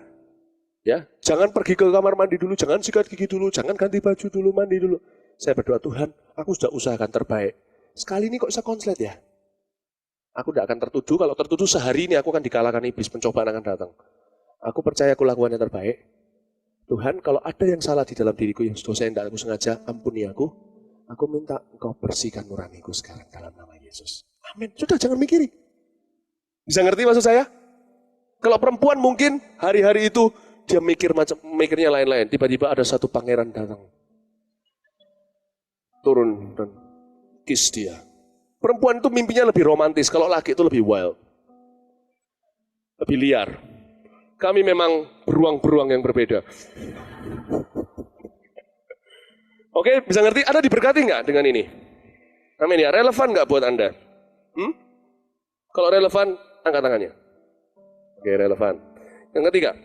ya jangan pergi ke kamar mandi dulu, jangan sikat gigi dulu, jangan ganti baju dulu, mandi dulu. Saya berdoa, Tuhan, aku sudah usahakan terbaik. Sekali ini kok bisa konslet ya? Aku tidak akan tertuduh, kalau tertuduh sehari ini aku akan dikalahkan iblis, pencobaan akan datang. Aku percaya aku lakukan yang terbaik. Tuhan, kalau ada yang salah di dalam diriku yang dosa yang tidak aku sengaja, ampuni aku. Aku minta engkau bersihkan nuraniku sekarang dalam nama Yesus. Amin. Sudah, jangan mikiri. Bisa ngerti maksud saya? Kalau perempuan mungkin hari-hari itu dia mikirnya lain-lain. Tiba-tiba ada satu pangeran datang. Turun dan kiss dia. Perempuan itu mimpinya lebih romantis. Kalau laki itu lebih wild. Lebih liar. Kami memang beruang-beruang yang berbeda. Oke, bisa ngerti? Anda diberkati nggak dengan ini? Amin ya. Relevan nggak buat Anda? Kalau relevan, angkat tangannya. Oke, relevan. Yang ketiga,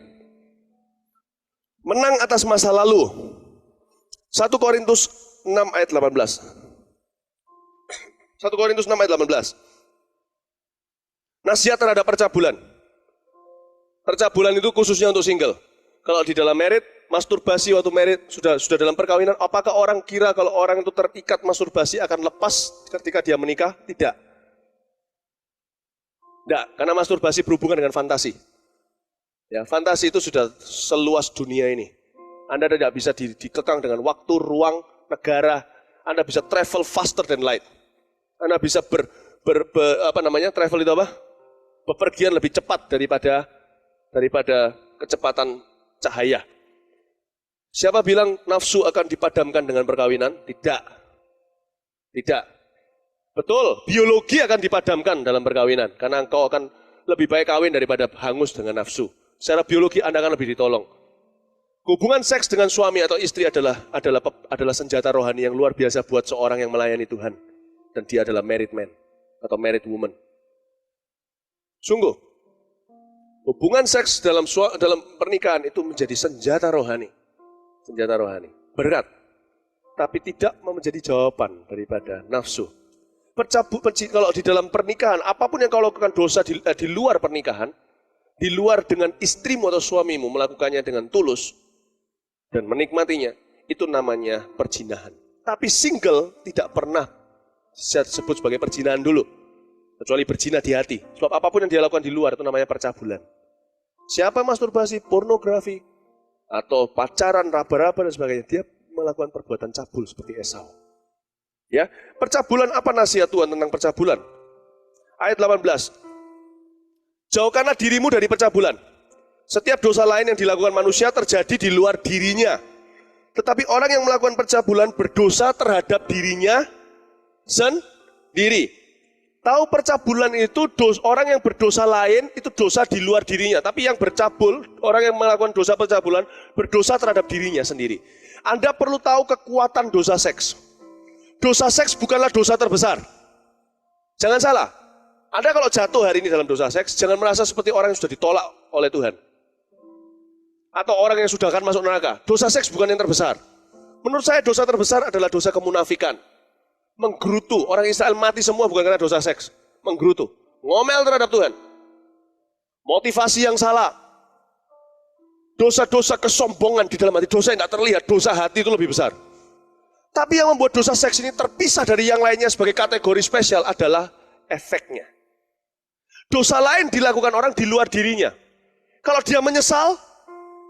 menang atas masa lalu. 1 Korintus 6 ayat 18. 1 Korintus 6 ayat 18. Nasihat terhadap percabulan. Percabulan itu khususnya untuk single. Kalau di dalam married, masturbasi waktu married, sudah dalam perkawinan, apakah orang kira kalau orang itu terikat masturbasi akan lepas ketika dia menikah? Tidak. Tidak, karena masturbasi berhubungan dengan fantasi. Ya, fantasi itu sudah seluas dunia ini. Anda tidak bisa dikekang dengan waktu, ruang, negara. Anda bisa travel faster than light. Anda bisa travel itu apa? Bepergian lebih cepat daripada kecepatan cahaya. Siapa bilang nafsu akan dipadamkan dengan perkawinan? Tidak. Tidak. Betul, biologi akan dipadamkan dalam perkawinan. Karena engkau akan lebih baik kawin daripada hangus dengan nafsu. Secara biologi Anda akan lebih ditolong. Hubungan seks dengan suami atau istri adalah senjata rohani yang luar biasa buat seorang yang melayani Tuhan. Dan dia adalah married man atau married woman. Sungguh, hubungan seks dalam pernikahan itu menjadi senjata rohani. Senjata rohani. Berat, tapi tidak menjadi jawaban daripada nafsu. Kalau di dalam pernikahan, apapun yang kau lakukan dosa di luar pernikahan, di luar dengan istrimu atau suamimu melakukannya dengan tulus dan menikmatinya, itu namanya perzinahan. Tapi single tidak pernah saya sebut sebagai perzinahan dulu, kecuali berzina di hati. Sebab apapun yang dia lakukan di luar itu namanya percabulan. Siapa masturbasi, pornografi, atau pacaran, raba-raba dan sebagainya, dia melakukan perbuatan cabul seperti Esau. Ya, percabulan, apa nasihat Tuhan tentang percabulan? Ayat 18. Jauhkanlah dirimu dari percabulan. Setiap dosa lain yang dilakukan manusia terjadi di luar dirinya. Tetapi orang yang melakukan percabulan berdosa terhadap dirinya sendiri. Tahu percabulan itu orang yang berdosa lain itu dosa di luar dirinya. Tapi yang bercabul, orang yang melakukan dosa percabulan berdosa terhadap dirinya sendiri. Anda perlu tahu kekuatan dosa seks. Dosa seks bukanlah dosa terbesar. Jangan salah. Anda kalau jatuh hari ini dalam dosa seks, jangan merasa seperti orang yang sudah ditolak oleh Tuhan. Atau orang yang sudah akan masuk neraka. Dosa seks bukan yang terbesar. Menurut saya dosa terbesar adalah dosa kemunafikan. Menggerutu. Orang Israel mati semua bukan karena dosa seks. Menggerutu. Ngomel terhadap Tuhan. Motivasi yang salah. Dosa-dosa kesombongan di dalam hati. Dosa yang tidak terlihat. Dosa hati itu lebih besar. Tapi yang membuat dosa seks ini terpisah dari yang lainnya sebagai kategori spesial adalah efeknya. Dosa lain dilakukan orang di luar dirinya. Kalau dia menyesal,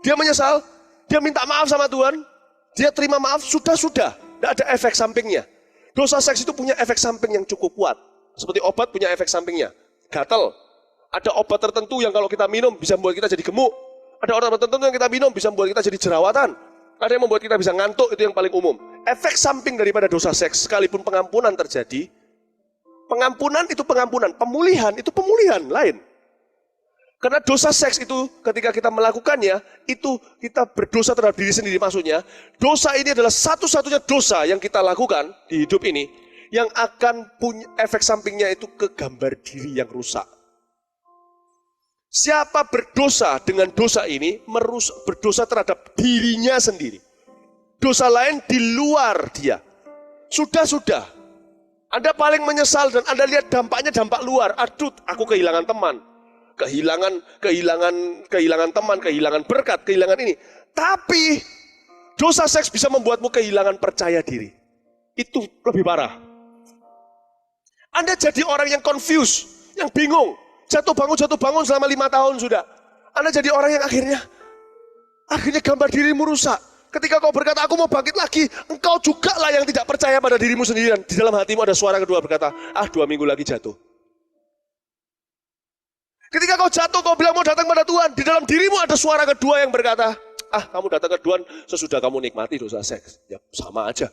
dia minta maaf sama Tuhan, dia terima maaf, sudah, tidak ada efek sampingnya. Dosa seks itu punya efek samping yang cukup kuat. Seperti obat punya efek sampingnya. Gatal. Ada obat tertentu yang kalau kita minum bisa membuat kita jadi gemuk. Ada obat tertentu yang kita minum bisa membuat kita jadi jerawatan. Ada yang membuat kita bisa ngantuk, itu yang paling umum. Efek samping daripada dosa seks, sekalipun pengampunan terjadi, pengampunan itu pengampunan, pemulihan itu pemulihan lain. Karena dosa seks itu ketika kita melakukannya, itu kita berdosa terhadap diri sendiri maksudnya. Dosa ini adalah satu-satunya dosa yang kita lakukan di hidup ini, yang akan punya efek sampingnya itu ke gambar diri yang rusak. Siapa berdosa dengan dosa ini, berdosa terhadap dirinya sendiri. Dosa lain di luar dia. Sudah. Anda paling menyesal dan Anda lihat dampaknya dampak luar. Aduh, aku kehilangan teman. Kehilangan teman, kehilangan berkat, kehilangan ini. Tapi, dosa seks bisa membuatmu kehilangan percaya diri. Itu lebih parah. Anda jadi orang yang confused, yang bingung. Jatuh bangun selama 5 tahun sudah. Anda jadi orang yang akhirnya gambar dirimu rusak. Ketika kau berkata, aku mau bangkit lagi, engkau juga lah yang tidak percaya pada dirimu sendiri. Di dalam hatimu ada suara kedua berkata, 2 minggu lagi jatuh. Ketika kau jatuh, kau bilang mau datang pada Tuhan. Di dalam dirimu ada suara kedua yang berkata, kamu datang ke Tuhan sesudah kamu nikmati dosa seks. Ya sama aja.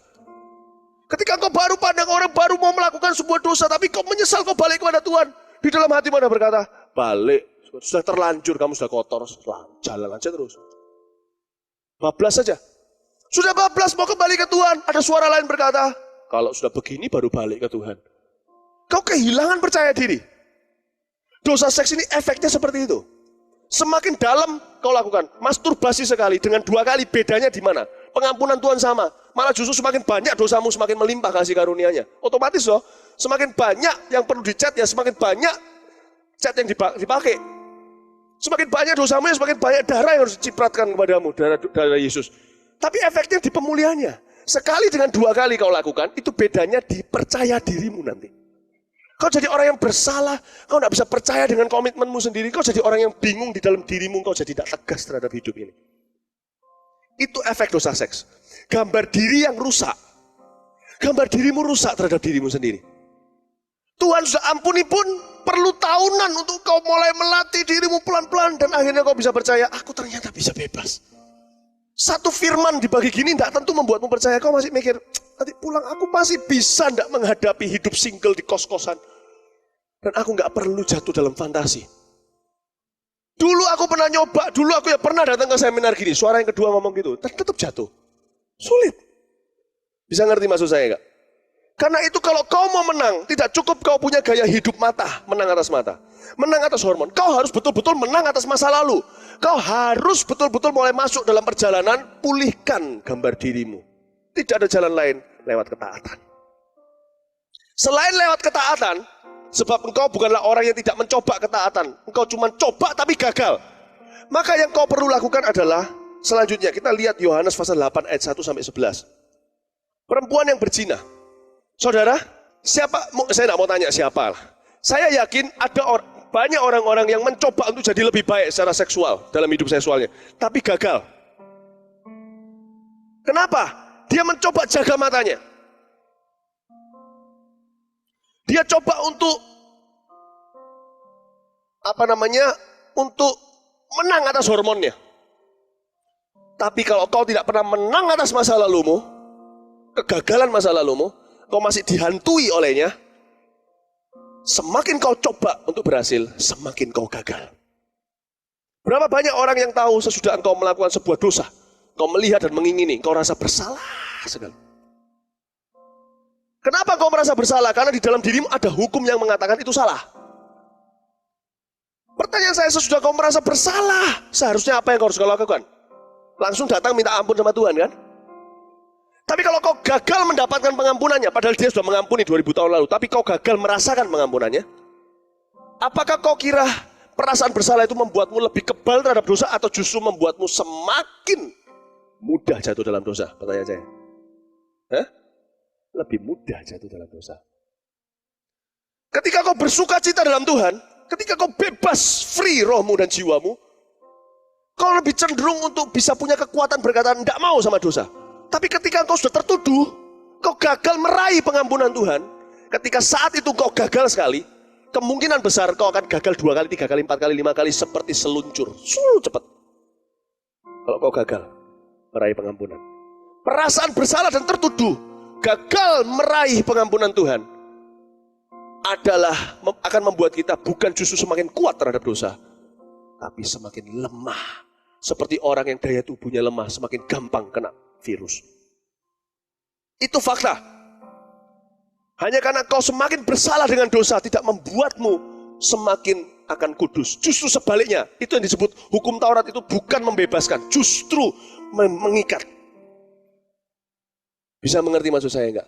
Ketika kau baru pandang orang baru mau melakukan sebuah dosa, tapi kau menyesal, kau balik kepada Tuhan. Di dalam hatimu ada berkata, balik, sudah terlanjur, kamu sudah kotor, jalan aja terus. Bablas saja. Sudah bablas, mau kembali ke Tuhan. Ada suara lain berkata, kalau sudah begini baru balik ke Tuhan. Kau kehilangan percaya diri. Dosa seks ini efeknya seperti itu. Semakin dalam kau lakukan, masturbasi sekali, dengan 2 kali, bedanya di mana? Pengampunan Tuhan sama. Malah justru semakin banyak dosamu, semakin melimpah kasih karunia-Nya. Otomatis loh, semakin banyak yang perlu dicat, ya semakin banyak cat yang dipakai. Semakin banyak dosamu, semakin banyak darah yang harus dicipratkan kepadamu, darah Yesus. Tapi efeknya di pemulihannya. Sekali dengan 2 kali kau lakukan, itu bedanya di percaya dirimu nanti. Kau jadi orang yang bersalah, kau tidak bisa percaya dengan komitmenmu sendiri, kau jadi orang yang bingung di dalam dirimu, kau jadi tidak tegas terhadap hidup ini. Itu efek dosa seks. Gambar diri yang rusak. Gambar dirimu rusak terhadap dirimu sendiri. Tuhan sudah ampuni pun perlu tahunan untuk kau mulai melatih dirimu pelan-pelan. Dan akhirnya kau bisa percaya, aku ternyata bisa bebas. Satu firman dibagi gini tidak tentu membuatmu percaya. Kau masih mikir, Nanti pulang aku masih bisa enggak menghadapi hidup single di kos-kosan. Dan aku enggak perlu jatuh dalam fantasi. Dulu aku pernah nyoba, dulu aku ya pernah datang ke seminar gini. Suara yang kedua ngomong gitu, tetap jatuh. Sulit. Bisa ngerti maksud saya enggak? Karena itu kalau kau mau menang, tidak cukup kau punya gaya hidup mata, menang atas mata. Menang atas hormon. Kau harus betul-betul menang atas masa lalu. Kau harus betul-betul mulai masuk dalam perjalanan, pulihkan gambar dirimu. Tidak ada jalan lain lewat ketaatan. Selain lewat ketaatan, sebab engkau bukanlah orang yang tidak mencoba ketaatan. Engkau cuma coba tapi gagal. Maka yang kau perlu lakukan adalah, selanjutnya kita lihat Yohanes pasal 8 ayat 1 sampai 11. Perempuan yang berzina. Saudara, siapa? Saya tidak mau tanya siapa. Saya yakin ada banyak orang-orang yang mencoba untuk jadi lebih baik secara seksual, dalam hidup seksualnya. Tapi gagal. Kenapa? Dia mencoba jaga matanya. Dia coba untuk untuk menang atas hormonnya. Tapi kalau kau tidak pernah menang atas masa lalumu, kegagalan masa lalumu, kau masih dihantui olehnya, semakin kau coba untuk berhasil, semakin kau gagal. Berapa banyak orang yang tahu sesudah engkau melakukan sebuah dosa, kau melihat dan mengingini, kau rasa bersalah sekali. Kenapa kau merasa bersalah? Karena di dalam dirimu ada hukum yang mengatakan itu salah. Pertanyaan saya, sesudah kau merasa bersalah, seharusnya apa yang kau harus lakukan? Langsung datang minta ampun sama Tuhan, kan? Tapi kalau kau gagal mendapatkan pengampunannya, padahal dia sudah mengampuni 2000 tahun lalu, tapi kau gagal merasakan pengampunannya, apakah kau kira perasaan bersalah itu membuatmu lebih kebal terhadap dosa, atau justru membuatmu semakin mudah jatuh dalam dosa? Pertanyaan saya. Hah? Lebih mudah jatuh dalam dosa. Ketika kau bersuka cita dalam Tuhan, ketika kau bebas, free rohmu dan jiwamu, kau lebih cenderung untuk bisa punya kekuatan berkata tidak mau sama dosa. Tapi ketika engkau sudah tertuduh, kau gagal meraih pengampunan Tuhan. Ketika saat itu kau gagal sekali, kemungkinan besar kau akan gagal 2 kali, 3 kali, 4 kali, 5 kali seperti seluncur. Cepat. Kalau kau gagal meraih pengampunan. Perasaan bersalah dan tertuduh, gagal meraih pengampunan Tuhan, akan membuat kita bukan justru semakin kuat terhadap dosa, tapi semakin lemah. Seperti orang yang daya tubuhnya lemah, semakin gampang kena virus. Itu fakta. Hanya karena kau semakin bersalah dengan dosa tidak membuatmu semakin akan kudus. Justru sebaliknya, itu yang disebut hukum Taurat itu bukan membebaskan, justru mengikat. Bisa mengerti maksud saya enggak?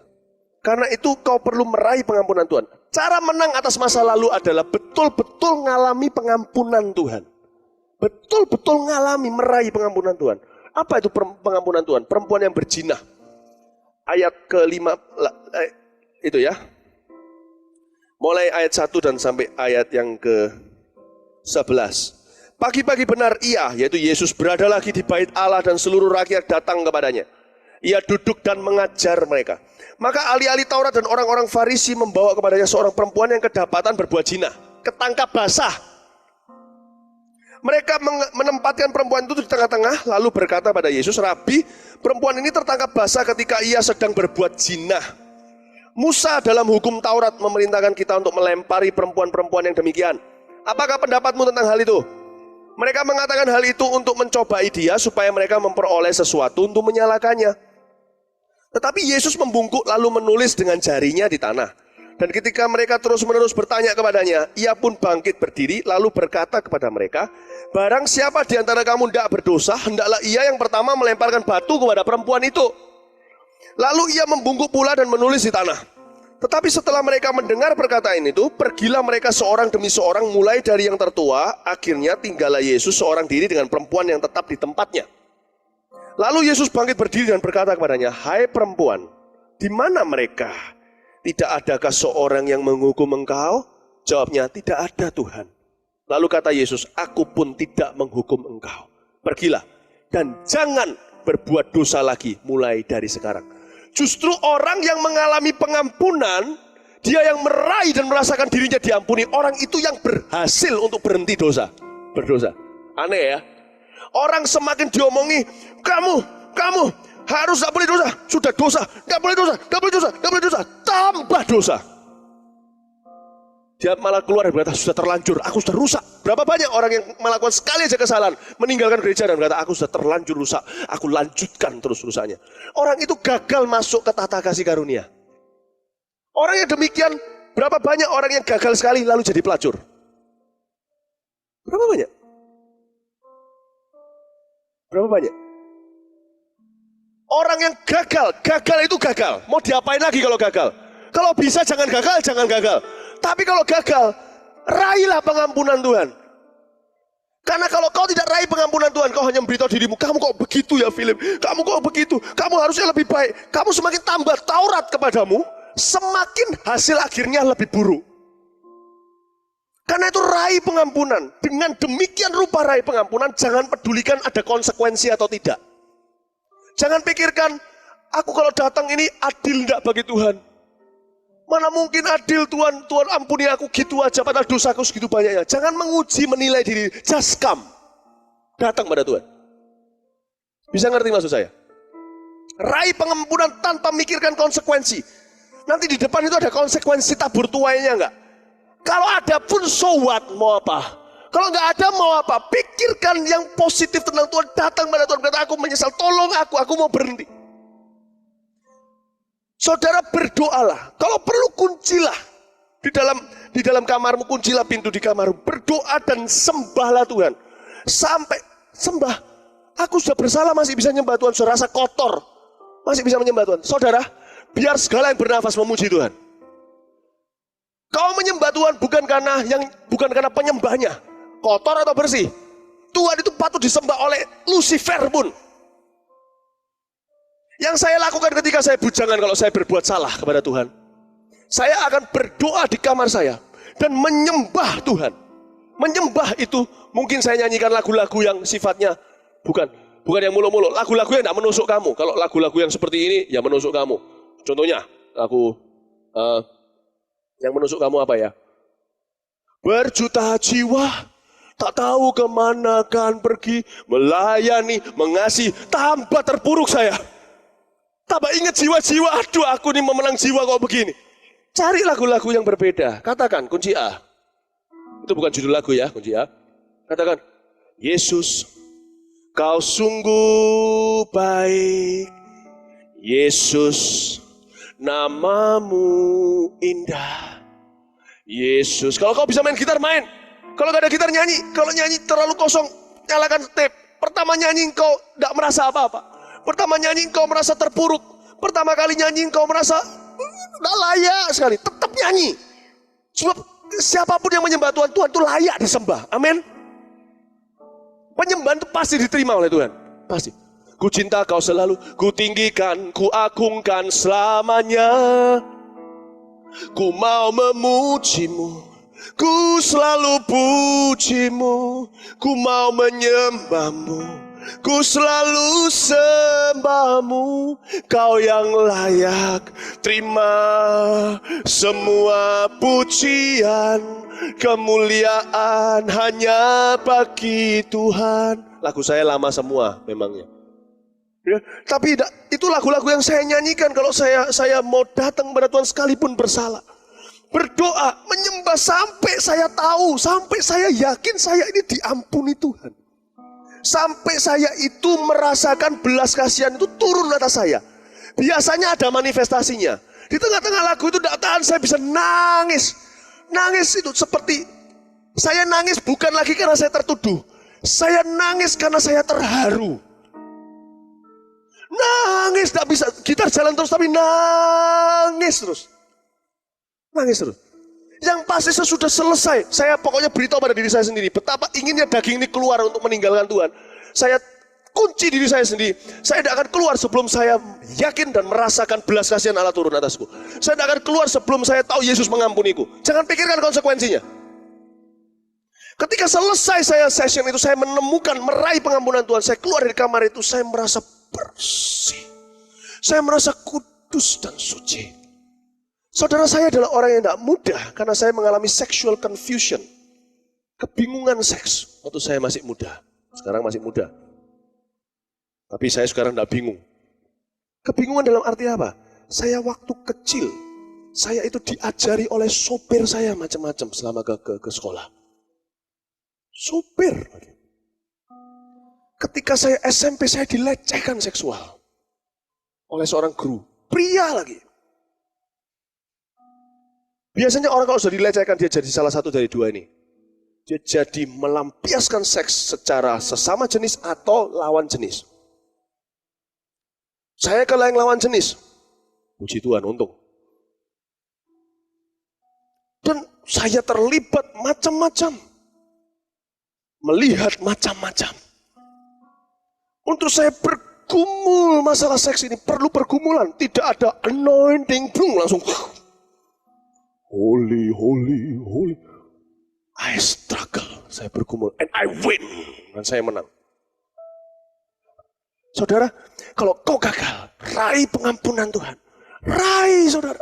Karena itu kau perlu meraih pengampunan Tuhan. Cara menang atas masa lalu adalah betul-betul mengalami pengampunan Tuhan. Betul-betul mengalami meraih pengampunan Tuhan. Apa itu pengampunan Tuhan? Perempuan yang berzina. Ayat ke-5 itu ya. Mulai ayat 1 dan sampai ayat yang ke-11. Pagi-pagi benar ia, yaitu Yesus berada lagi di bait Allah dan seluruh rakyat datang kepadanya. Ia duduk dan mengajar mereka. Maka ahli-ahli Taurat dan orang-orang Farisi membawa kepadanya seorang perempuan yang kedapatan berbuat zina, ketangkap basah. Mereka menempatkan perempuan itu di tengah-tengah, lalu berkata pada Yesus, Rabi, perempuan ini tertangkap basah ketika ia sedang berbuat zina. Musa dalam hukum Taurat memerintahkan kita untuk melempari perempuan-perempuan yang demikian. Apakah pendapatmu tentang hal itu? Mereka mengatakan hal itu untuk mencobai dia, supaya mereka memperoleh sesuatu untuk menyalahkannya. Tetapi Yesus membungkuk lalu menulis dengan jarinya di tanah. Dan ketika mereka terus-menerus bertanya kepadanya, ia pun bangkit berdiri lalu berkata kepada mereka, barang siapa di antara kamu tidak berdosa, hendaklah ia yang pertama melemparkan batu kepada perempuan itu. Lalu ia membungkuk pula dan menulis di tanah. Tetapi setelah mereka mendengar perkataan itu, pergilah mereka seorang demi seorang mulai dari yang tertua, akhirnya tinggallah Yesus seorang diri dengan perempuan yang tetap di tempatnya. Lalu Yesus bangkit berdiri dan berkata kepadanya, hai perempuan, di mana mereka? Tidak adakah seorang yang menghukum engkau? Jawabnya, tidak ada Tuhan. Lalu kata Yesus, aku pun tidak menghukum engkau. Pergilah dan jangan berbuat dosa lagi mulai dari sekarang. Justru orang yang mengalami pengampunan, dia yang meraih dan merasakan dirinya diampuni, orang itu yang berhasil untuk berhenti berdosa. Aneh ya? Orang semakin diomongi, kamu Harus tidak boleh dosa. Sudah dosa. Tidak boleh dosa. Tidak boleh dosa. Tidak boleh dosa. Tambah dosa. Dia malah keluar dan berkata, sudah terlanjur, aku sudah rusak. Berapa banyak orang yang melakukan sekali aja kesalahan, meninggalkan gereja dan berkata, aku sudah terlanjur rusak, aku lanjutkan terus rusaknya. Orang itu gagal masuk ke tata kasih karunia. Orang yang demikian, berapa banyak orang yang gagal sekali lalu jadi pelacur? Berapa banyak? Berapa banyak? Orang yang gagal itu gagal. Mau diapain lagi kalau gagal? Kalau bisa jangan gagal, jangan gagal. Tapi kalau gagal, raihlah pengampunan Tuhan. Karena kalau kau tidak raih pengampunan Tuhan, kau hanya memberitahu dirimu, kamu kok begitu ya Philip, kamu kok begitu, kamu harusnya lebih baik. Kamu semakin tambah Taurat kepadamu, semakin hasil akhirnya lebih buruk. Karena itu raih pengampunan. Dengan demikian rupa raih pengampunan, jangan pedulikan ada konsekuensi atau tidak. Jangan pikirkan, aku kalau datang ini adil tidak bagi Tuhan. Mana mungkin adil Tuhan, Tuhan ampuni aku gitu aja padahal dosaku segitu banyaknya. Jangan menguji, menilai diri, just come. Datang pada Tuhan. Bisa ngerti maksud saya? Raih pengampunan tanpa mikirkan konsekuensi. Nanti di depan itu ada konsekuensi tabur tuainya enggak? Kalau ada pun so what, mau apa? Kalau enggak ada mau apa? Pikirkan yang positif tentang Tuhan, datang pada Tuhan, berkata aku menyesal, tolong aku mau berhenti. Saudara berdoalah, kalau perlu kuncilah di dalam kamarmu, kuncilah pintu di kamarmu, berdoa dan sembahlah Tuhan. Sampai sembah, aku sudah bersalah masih bisa menyembah Tuhan, sudah rasa kotor masih bisa menyembah Tuhan. Saudara, biar segala yang bernafas memuji Tuhan. Kau menyembah Tuhan bukan karena penyembahnya kotor atau bersih. Tuhan itu patut disembah oleh Lucifer pun. Yang saya lakukan ketika saya bujangan, kalau saya berbuat salah kepada Tuhan, saya akan berdoa di kamar saya dan menyembah Tuhan. Menyembah itu mungkin saya nyanyikan lagu-lagu yang sifatnya bukan yang muluk-muluk, lagu-lagu yang tidak menusuk kamu. Kalau lagu-lagu yang seperti ini ya menusuk kamu. Contohnya lagu yang menusuk kamu apa ya? Berjuta jiwa tak tahu kemana kan pergi, melayani, mengasihi, tambah terpuruk saya. Tambah ingat jiwa-jiwa, aduh aku nih memenang jiwa kok begini. Cari lagu-lagu yang berbeda. Katakan kunci A. Itu bukan judul lagu ya, kunci A. Katakan, Yesus, kau sungguh baik. Yesus, namamu indah. Yesus, kalau kau bisa main gitar, main. Kalau gak ada gitar, nyanyi. Kalau nyanyi terlalu kosong, nyalakan tape. Pertama nyanyi kau gak merasa apa-apa. Pertama nyanyi engkau merasa terpuruk. Pertama kali nyanyi engkau merasa udah layak sekali. Tetap nyanyi. Sebab siapapun yang menyembah Tuhan, Tuhan itu layak disembah. Amin. Penyembahan itu pasti diterima oleh Tuhan. Pasti. Ku cinta kau selalu, ku tinggikan, ku agungkan selamanya. Ku mau memujimu, ku selalu pujimu. Ku mau menyembahmu, ku selalu sembahmu, kau yang layak terima semua pujian, kemuliaan hanya bagi Tuhan. Lagu saya lama semua memangnya. Ya, tapi itu lagu-lagu yang saya nyanyikan kalau saya mau datang pada Tuhan sekalipun bersalah. Berdoa, menyembah sampai saya tahu, sampai saya yakin saya ini diampuni Tuhan. Sampai saya itu merasakan belas kasihan itu turun atas saya. Biasanya ada manifestasinya. Di tengah-tengah lagu itu tidak tahan, saya bisa nangis. Nangis itu seperti, saya nangis bukan lagi karena saya tertuduh. Saya nangis karena saya terharu. Nangis, tidak bisa, gitar jalan terus tapi nangis terus. Nangis terus. Yang pasti sesudah selesai, saya pokoknya beritahu pada diri saya sendiri, betapa inginnya daging ini keluar untuk meninggalkan Tuhan. Saya kunci diri saya sendiri, saya tidak akan keluar sebelum saya yakin dan merasakan belas kasihan Allah turun atasku. Saya tidak akan keluar sebelum saya tahu Yesus mengampuniku. Jangan pikirkan konsekuensinya. Ketika selesai saya session itu, saya menemukan, meraih pengampunan Tuhan. Saya keluar dari kamar itu, saya merasa bersih. Saya merasa kudus dan suci. Saudara, saya adalah orang yang tidak mudah karena saya mengalami sexual confusion. Kebingungan seks waktu saya masih muda. Sekarang masih muda. Tapi saya sekarang tidak bingung. Kebingungan dalam arti apa? Saya waktu kecil, saya itu diajari oleh sopir saya macam-macam selama ke sekolah. Sopir. Ketika saya SMP, saya dilecehkan seksual oleh seorang guru. Pria lagi. Biasanya orang kalau sudah dilecehkan, dia jadi salah satu dari dua ini. Dia jadi melampiaskan seks secara sesama jenis atau lawan jenis. Saya kalau yang lawan jenis, puji Tuhan, untung. Dan saya terlibat macam-macam. Melihat macam-macam. Untuk saya bergumul masalah seks ini, perlu pergumulan. Tidak ada anointing, boom, langsung. Holy, holy, holy. I struggle, saya bergumul, and I win. Dan saya menang. Saudara, kalau kau gagal, raih pengampunan Tuhan. Raih, saudara.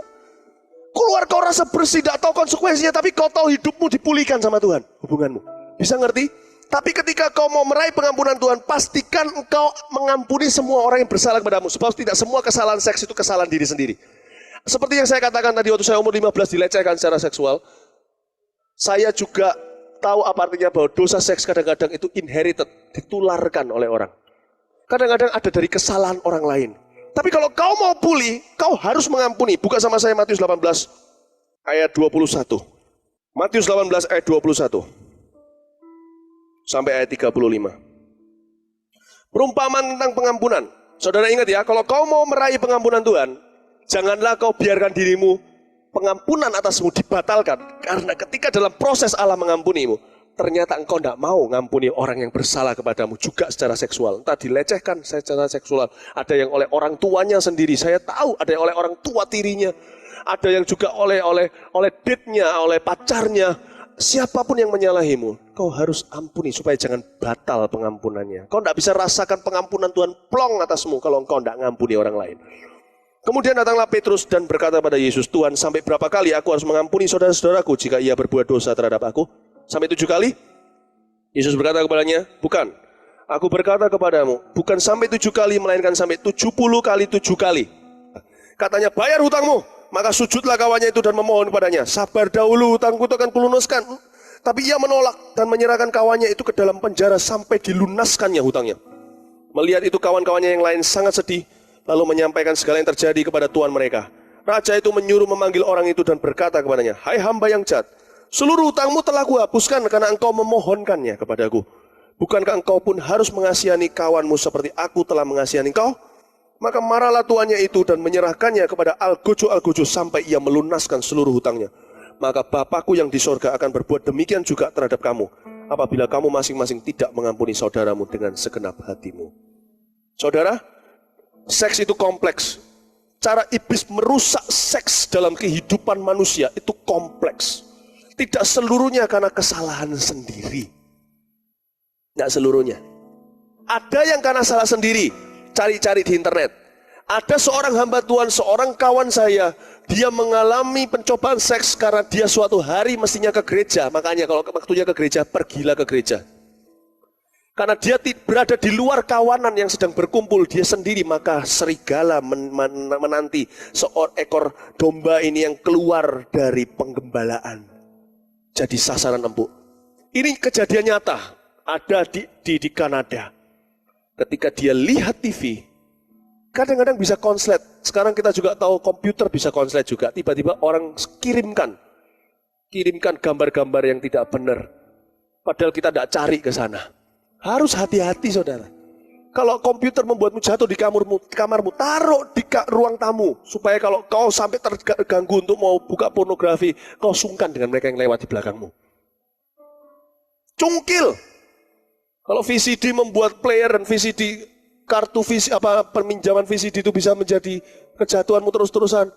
Keluar kau rasa bersih, tidak tahu konsekuensinya, tapi kau tahu hidupmu dipulihkan sama Tuhan. Hubunganmu. Bisa ngerti? Tapi ketika kau mau meraih pengampunan Tuhan, pastikan engkau mengampuni semua orang yang bersalah kepadamu. Sebab tidak semua kesalahan seks itu kesalahan diri sendiri. Seperti yang saya katakan tadi, waktu saya umur 15 dilecehkan secara seksual. Saya juga tahu apa artinya bahwa dosa seks kadang-kadang itu inherited, ditularkan oleh orang. Kadang-kadang ada dari kesalahan orang lain. Tapi kalau kau mau pulih, kau harus mengampuni. Buka sama saya Matius 18 ayat 21. Matius 18 ayat 21. Sampai ayat 35. Perumpamaan tentang pengampunan. Saudara ingat ya, kalau kau mau meraih pengampunan Tuhan, janganlah kau biarkan dirimu pengampunan atasmu dibatalkan. Karena ketika dalam proses Allah mengampunimu, ternyata engkau tidak mau ngampuni orang yang bersalah kepadamu juga secara seksual. Entah dilecehkan secara seksual. Ada yang oleh orang tuanya sendiri. Saya tahu ada yang oleh orang tua tirinya. Ada yang juga oleh date-nya, oleh pacarnya. Siapapun yang menyalahimu, kau harus ampuni supaya jangan batal pengampunannya. Kau tidak bisa rasakan pengampunan Tuhan plong atasmu kalau engkau tidak ngampuni orang lain. Kemudian datanglah Petrus dan berkata pada Yesus, Tuhan, sampai berapa kali aku harus mengampuni saudara-saudaraku jika ia berbuat dosa terhadap aku? Sampai 7 kali? Yesus berkata kepadanya, bukan. Aku berkata kepadamu, bukan sampai 7 kali, melainkan sampai 70 kali 7 kali. Katanya, bayar hutangmu. Maka sujudlah kawannya itu dan memohon kepadanya, sabar dahulu, hutangku itu akan kulunaskan. Tapi ia menolak dan menyerahkan kawannya itu ke dalam penjara sampai dilunaskannya hutangnya. Melihat itu kawan-kawannya yang lain sangat sedih, lalu menyampaikan segala yang terjadi kepada tuan mereka. Raja itu menyuruh memanggil orang itu dan berkata kepadanya, hai hamba yang jahat, seluruh hutangmu telah kuhapuskan karena engkau memohonkannya kepadaku. Bukankah engkau pun harus mengasihani kawanmu seperti aku telah mengasihani engkau? Maka marahlah tuannya itu dan menyerahkannya kepada algojo-algojo sampai ia melunaskan seluruh hutangnya. Maka Bapakku yang di sorga akan berbuat demikian juga terhadap kamu, apabila kamu masing-masing tidak mengampuni saudaramu dengan segenap hatimu. Saudara, seks itu kompleks. Cara iblis merusak seks dalam kehidupan manusia itu kompleks. Tidak seluruhnya karena kesalahan sendiri. Tidak seluruhnya. Ada yang karena salah sendiri. Cari-cari di internet. Ada seorang hamba Tuhan, seorang kawan saya, dia mengalami pencobaan seks karena dia suatu hari mestinya ke gereja. Makanya kalau waktunya ke gereja, pergilah ke gereja. Karena dia berada di luar kawanan yang sedang berkumpul, dia sendiri, maka serigala menanti seekor domba ini yang keluar dari penggembalaan. Jadi sasaran empuk. Ini kejadian nyata, ada di Kanada. Ketika dia lihat TV, kadang-kadang bisa konslet. Sekarang kita juga tahu komputer bisa konslet juga. Tiba-tiba orang kirimkan gambar-gambar yang tidak benar. Padahal kita tidak cari ke sana. Harus hati-hati, saudara. Kalau komputer membuatmu jatuh di kamarmu, taruh di ruang tamu. Supaya kalau kau sampai terganggu untuk mau buka pornografi, kau sungkan dengan mereka yang lewat di belakangmu. Cungkil. Kalau VCD membuat player dan VCD, kartu perminjaman VCD itu bisa menjadi kejatuhanmu terus-terusan.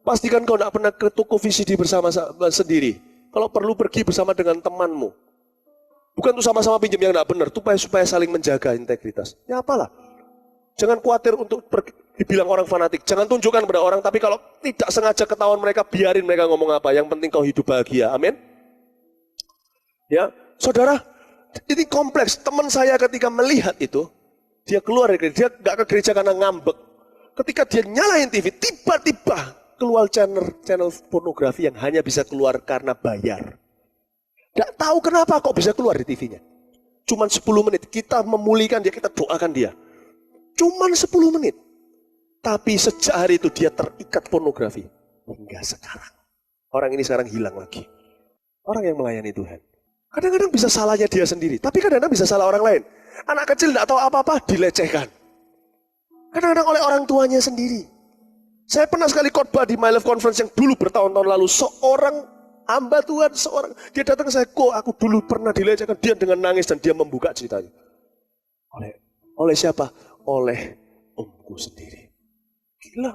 Pastikan kau tidak pernah ke toko VCD bersama sendiri. Kalau perlu pergi bersama dengan temanmu. Bukan untuk sama-sama pinjam yang tidak benar, supaya saling menjaga integritas. Ya apalah. Jangan khawatir untuk dibilang orang fanatik. Jangan tunjukkan kepada orang, tapi kalau tidak sengaja ketahuan mereka, biarin mereka ngomong apa. Yang penting kau hidup bahagia. Amin. Ya, saudara, ini kompleks. Teman saya ketika melihat itu, dia keluar dari gereja, dia nggak ke gereja karena ngambek. ketika dia nyalain TV, tiba-tiba keluar channel pornografi yang hanya bisa keluar karena bayar. Nggak tahu kenapa kok bisa keluar di TV-nya. Cuman 10 menit, kita memulihkan dia, kita doakan dia. Cuman 10 menit. Tapi sejak hari itu dia terikat pornografi. Hingga sekarang. Orang ini sekarang hilang lagi. Orang yang melayani Tuhan. Kadang-kadang bisa salahnya dia sendiri, tapi kadang-kadang bisa salah orang lain. Anak kecil nggak tahu apa-apa, dilecehkan. Kadang-kadang oleh orang tuanya sendiri. Saya pernah sekali khotbah di My Life Conference yang dulu bertahun-tahun lalu. Seorang hamba Tuhan, dia datang ke saya, kok aku dulu pernah dilecehkan. Dia dengan nangis dan dia membuka ceritanya. Oleh siapa? Oleh omku sendiri. Gila.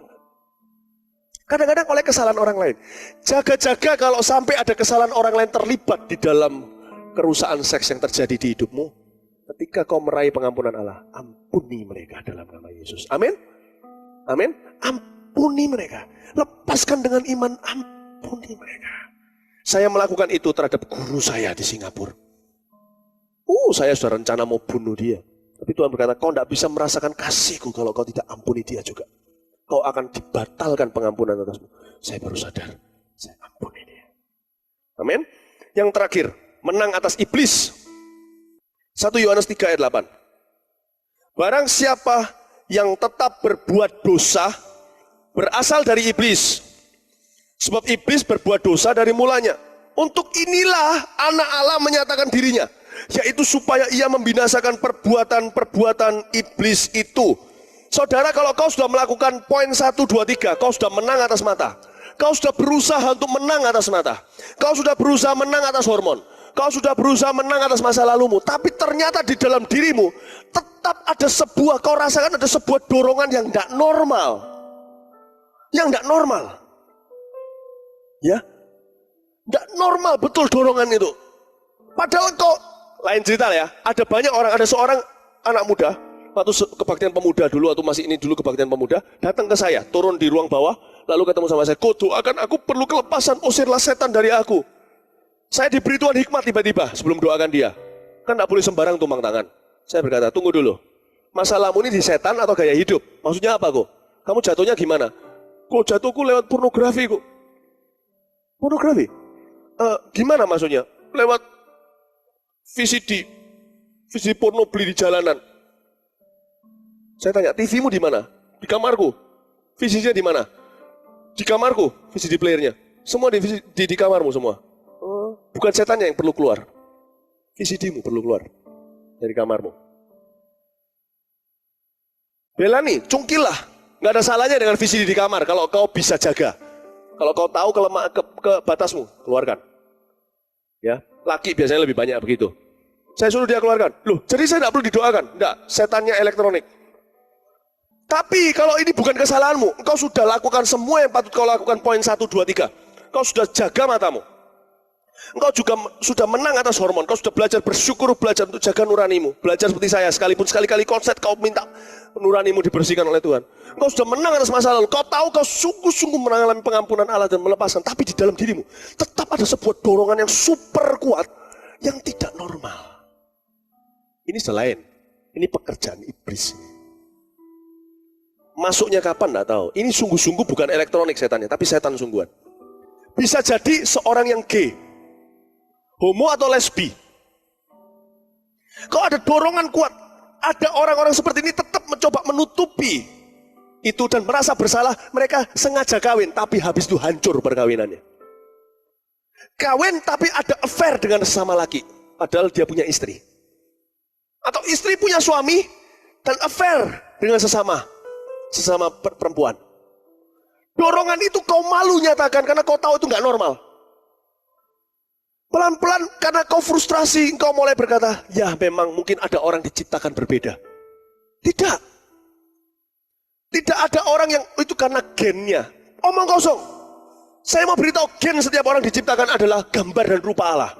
Kadang-kadang oleh kesalahan orang lain. Jaga-jaga kalau sampai ada kesalahan orang lain terlibat di dalam kerusakan seks yang terjadi di hidupmu. Ketika kau meraih pengampunan Allah, ampuni mereka dalam nama Yesus. Amin. Amin. Ampuni mereka. Lepaskan dengan iman, ampuni mereka. Saya melakukan itu terhadap guru saya di Singapura. Saya sudah rencana mau bunuh dia. Tapi Tuhan berkata, kau tidak bisa merasakan kasihku kalau kau tidak ampuni dia juga. Kau akan dibatalkan pengampunan atasmu. Saya baru sadar, saya ampuni dia. Amin. Yang terakhir, menang atas iblis. 1 Yohanes 3 ayat 8. Barang siapa yang tetap berbuat dosa, berasal dari iblis. Sebab iblis berbuat dosa dari mulanya. Untuk inilah anak Allah menyatakan dirinya. Yaitu supaya ia membinasakan perbuatan-perbuatan iblis itu. Saudara, kalau kau sudah melakukan poin 1, 2, 3, kau sudah menang atas mata. Kau sudah berusaha untuk menang atas mata. Kau sudah berusaha menang atas hormon. Kau sudah berusaha menang atas masa lalumu. Tapi ternyata di dalam dirimu tetap ada sebuah, kau rasakan ada sebuah dorongan yang tidak normal. Yang tidak normal. Ya, tidak normal betul dorongan itu. Padahal kau, lain cerita ya, ada banyak orang, ada seorang anak muda, waktu kebaktian pemuda dulu, atau masih ini dulu kebaktian pemuda, datang ke saya, turun di ruang bawah, lalu ketemu sama saya, kau doakan aku perlu kelepasan, usirlah setan dari aku. Saya diberi Tuhan hikmat tiba-tiba sebelum doakan dia. Kan tidak boleh sembarang tumpang tangan. Saya berkata, tunggu dulu, masalahmu ini di setan atau gaya hidup? Maksudnya apa kok? Kamu jatuhnya gimana? Kok jatuhku lewat pornografi kok? Pornografi? Gimana maksudnya? Lewat VCD porno beli di jalanan. Saya tanya, TV-mu di mana? Di kamarku. VCD-nya di mana? Di kamarku, VCD player-nya. Semua di kamarmu semua. Bukan setannya yang perlu keluar. VCD-mu perlu keluar dari kamarmu. Belani, cungkilah. Nggak ada salahnya dengan VCD di kamar kalau kau bisa jaga. Kalau kau tahu ke batasmu, keluarkan. Ya, laki biasanya lebih banyak begitu. Saya suruh dia keluarkan. Loh, jadi saya tidak perlu didoakan. Tidak, setannya elektronik. Tapi kalau ini bukan kesalahanmu, engkau sudah lakukan semua yang patut kau lakukan poin 1, 2, 3. Kau sudah jaga matamu. Engkau juga sudah menang atas hormon. Kau sudah belajar bersyukur, belajar untuk jaga nuranimu. Belajar seperti saya, sekalipun sekali-kali konset kau minta nuranimu dibersihkan oleh Tuhan. Engkau sudah menang atas masa lalu. Kau tahu kau sungguh-sungguh mengalami pengampunan Allah dan melepaskan. Tapi di dalam dirimu tetap ada sebuah dorongan yang super kuat yang tidak normal. Ini selain, ini pekerjaan iblis. Masuknya kapan tidak tahu. Ini sungguh-sungguh bukan elektronik setannya, tapi setan sungguhan. Bisa jadi seorang yang gay, homo atau lesbi. Kalau ada dorongan kuat, ada orang-orang seperti ini tetap mencoba menutupi itu dan merasa bersalah. Mereka sengaja kawin, tapi habis itu hancur perkawinannya. Kawin tapi ada affair dengan sesama laki, padahal dia punya istri. Atau istri punya suami dan affair dengan sesama perempuan. Dorongan itu kau malu nyatakan karena kau tahu itu nggak normal. Pelan-pelan karena kau frustrasi, kau mulai berkata, ya memang mungkin ada orang diciptakan berbeda. Tidak. Tidak ada orang yang itu karena gennya. Omong kosong. Saya mau beritahu, gen setiap orang diciptakan adalah gambar dan rupa Allah.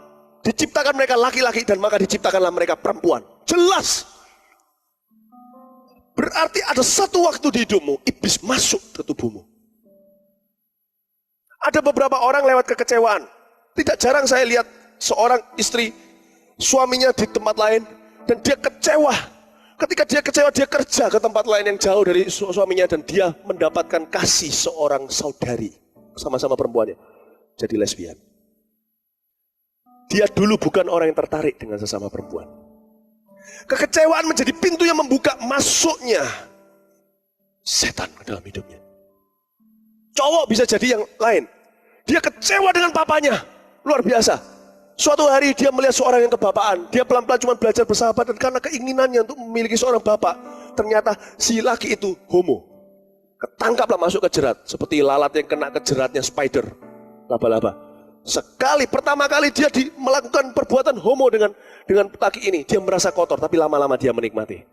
Diciptakan mereka laki-laki dan maka diciptakanlah mereka perempuan. Jelas. Berarti ada satu waktu di hidupmu, iblis masuk ke tubuhmu. Ada beberapa orang lewat kekecewaan. Tidak jarang saya lihat seorang istri, suaminya di tempat lain, dan dia kecewa. Ketika dia kecewa, dia kerja ke tempat lain yang jauh dari suaminya dan dia mendapatkan kasih seorang saudari, sama-sama perempuannya, jadi lesbian. Dia dulu bukan orang yang tertarik dengan sesama perempuan. Kekecewaan menjadi pintu yang membuka masuknya setan ke dalam hidupnya. Cowok bisa jadi yang lain. Dia kecewa dengan papanya, luar biasa. Suatu hari dia melihat seorang yang kebapaan. Dia pelan-pelan cuma belajar bersahabat. Dan karena keinginannya untuk memiliki seorang bapak, ternyata si laki itu homo. Ketangkaplah masuk ke jerat. Seperti lalat yang kena ke jeratnya spider, laba-laba. Pertama kali dia melakukan perbuatan homo dengan laki ini. Dia merasa kotor, tapi lama-lama dia menikmati.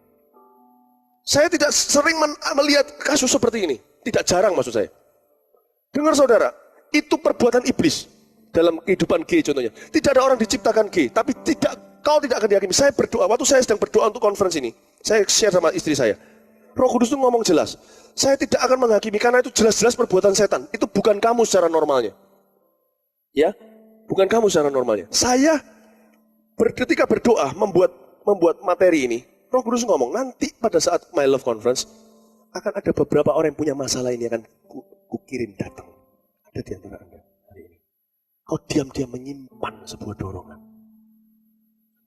Saya tidak sering melihat kasus seperti ini. Tidak jarang maksud saya. Dengar saudara, itu perbuatan iblis. Dalam kehidupan gay contohnya. Tidak ada orang diciptakan gay, tapi kau tidak akan dihakimi. Saya berdoa, waktu saya sedang berdoa untuk conference ini, saya share sama istri saya. Roh Kudus itu ngomong jelas, saya tidak akan menghakimi karena itu jelas-jelas perbuatan setan. Itu bukan kamu secara normalnya. Ya, bukan kamu secara normalnya. Saya ketika berdoa membuat materi ini, Roh Kudus ngomong, nanti pada saat My Love Conference, akan ada beberapa orang yang punya masalah ini akan kukirim datang. Ada di antara Anda. Kau diam-diam menyimpan sebuah dorongan.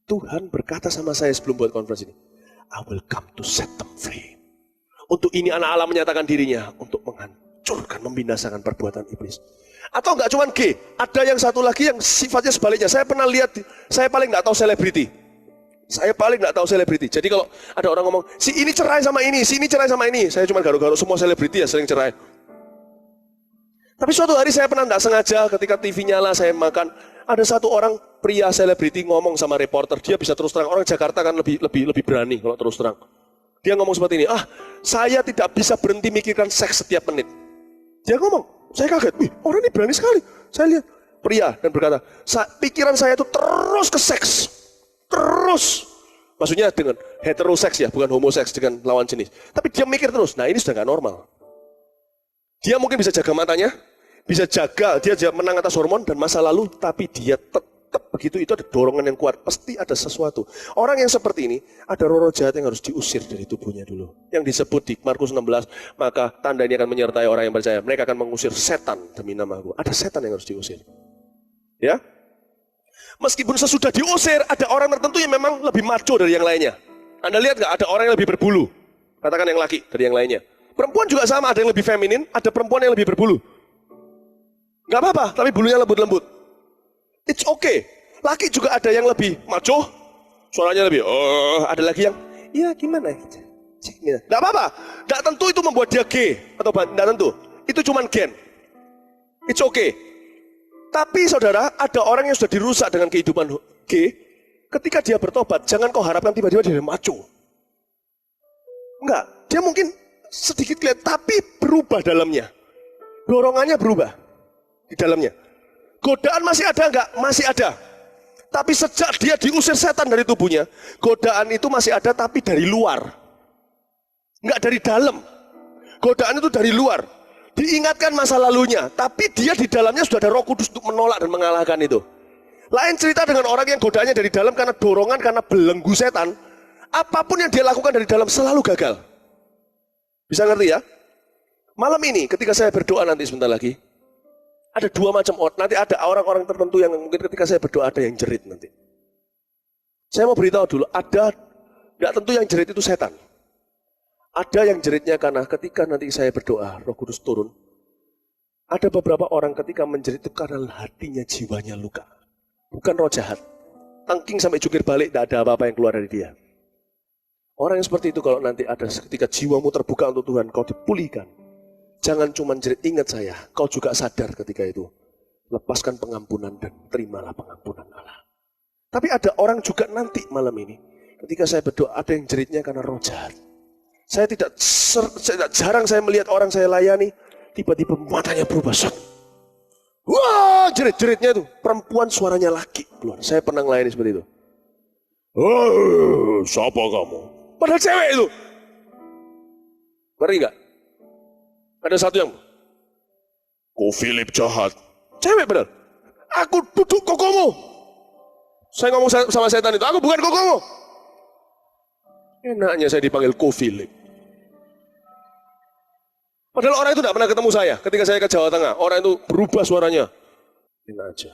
Tuhan berkata sama saya sebelum buat konferensi ini, I will come to set them free. Untuk ini anak Allah menyatakan dirinya untuk menghancurkan, membinasakan perbuatan iblis. Atau enggak cuma gay, ada yang satu lagi yang sifatnya sebaliknya. Saya pernah lihat, saya paling enggak tahu selebriti. Saya paling enggak tahu selebriti. Jadi kalau ada orang ngomong, si ini cerai sama ini, si ini cerai sama ini. Saya cuma garuk-garuk, semua selebriti ya sering cerai. Tapi suatu hari saya pernah tidak sengaja ketika TV nyala saya makan, ada satu orang pria selebriti ngomong sama reporter, dia bisa terus terang, orang Jakarta kan lebih berani kalau terus terang. Dia ngomong seperti ini, saya tidak bisa berhenti mikirkan seks setiap menit. Dia ngomong, saya kaget, orang ini berani sekali. Saya lihat pria dan berkata, pikiran saya itu terus ke seks, terus. Maksudnya dengan heteroseks ya, bukan homoseks dengan lawan jenis. Tapi dia mikir terus, nah ini sudah nggak normal. Dia mungkin bisa jaga matanya, bisa jaga, dia menang atas hormon dan masa lalu, tapi dia tetap begitu, itu ada dorongan yang kuat, pasti ada sesuatu. Orang yang seperti ini, ada roh jahat yang harus diusir dari tubuhnya dulu. Yang disebut di Markus 16, maka tanda ini akan menyertai orang yang percaya. Mereka akan mengusir setan demi nama-Ku. Ada setan yang harus diusir. Ya? Meskipun sesudah diusir, ada orang tertentu yang memang lebih macho dari yang lainnya. Anda lihat nggak? Ada orang yang lebih berbulu. Katakan yang laki dari yang lainnya. Perempuan juga sama, ada yang lebih feminin, ada perempuan yang lebih berbulu. Gak apa-apa, tapi bulunya lembut-lembut. It's okay. Laki juga ada yang lebih macho, suaranya lebih, ada lagi yang, ya gimana? Gak apa-apa, gak tentu itu membuat dia gay, atau gak tentu. Itu cuman gen. It's okay. Tapi saudara, ada orang yang sudah dirusak dengan kehidupan gay, ketika dia bertobat, jangan kau harapkan tiba-tiba dia macho. Enggak, dia mungkin sedikit kelihatan, tapi berubah dalamnya. Dorongannya berubah di dalamnya. Godaan masih ada enggak? Masih ada. Tapi sejak dia diusir setan dari tubuhnya, godaan itu masih ada tapi dari luar. Enggak dari dalam. Godaan itu dari luar. Diingatkan masa lalunya, tapi dia di dalamnya sudah ada Roh Kudus untuk menolak dan mengalahkan itu. Lain cerita dengan orang yang godaannya dari dalam karena dorongan, karena belenggu setan. Apapun yang dia lakukan dari dalam selalu gagal. Bisa ngerti ya? Malam ini ketika saya berdoa nanti sebentar lagi, ada dua macam orang. Nanti ada orang-orang tertentu yang mungkin ketika saya berdoa ada yang jerit nanti. Saya mau beritahu dulu, tidak tentu yang jerit itu setan. Ada yang jeritnya karena ketika nanti saya berdoa, Roh Kudus turun. Ada beberapa orang ketika menjerit itu karena hatinya, jiwanya luka. Bukan roh jahat. Tangking sampai jungkir balik, tidak ada apa-apa yang keluar dari dia. Orang yang seperti itu kalau nanti ada ketika jiwamu terbuka untuk Tuhan, kau dipulihkan. Jangan cuma jerit, ingat saya, kau juga sadar ketika itu. Lepaskan pengampunan dan terimalah pengampunan Allah. Tapi ada orang juga nanti malam ini, ketika saya berdoa, ada yang jeritnya karena roh jahat. Saya tidak jarang saya melihat orang saya layani, tiba-tiba matanya berubah. Wah, jerit-jeritnya itu. Perempuan suaranya laki keluar. Saya pernah melayani seperti itu. Siapa kamu? Padahal cewek itu. Ngeri gak? Ada satu yang, Ko Philip jahat. Cewek benar. Aku duduk kokomu. Saya ngomong sama setan itu, aku bukan kokomu. Enaknya saya dipanggil Ko Philip. Padahal orang itu tidak pernah ketemu saya. Ketika saya ke Jawa Tengah, orang itu berubah suaranya. Enak aja.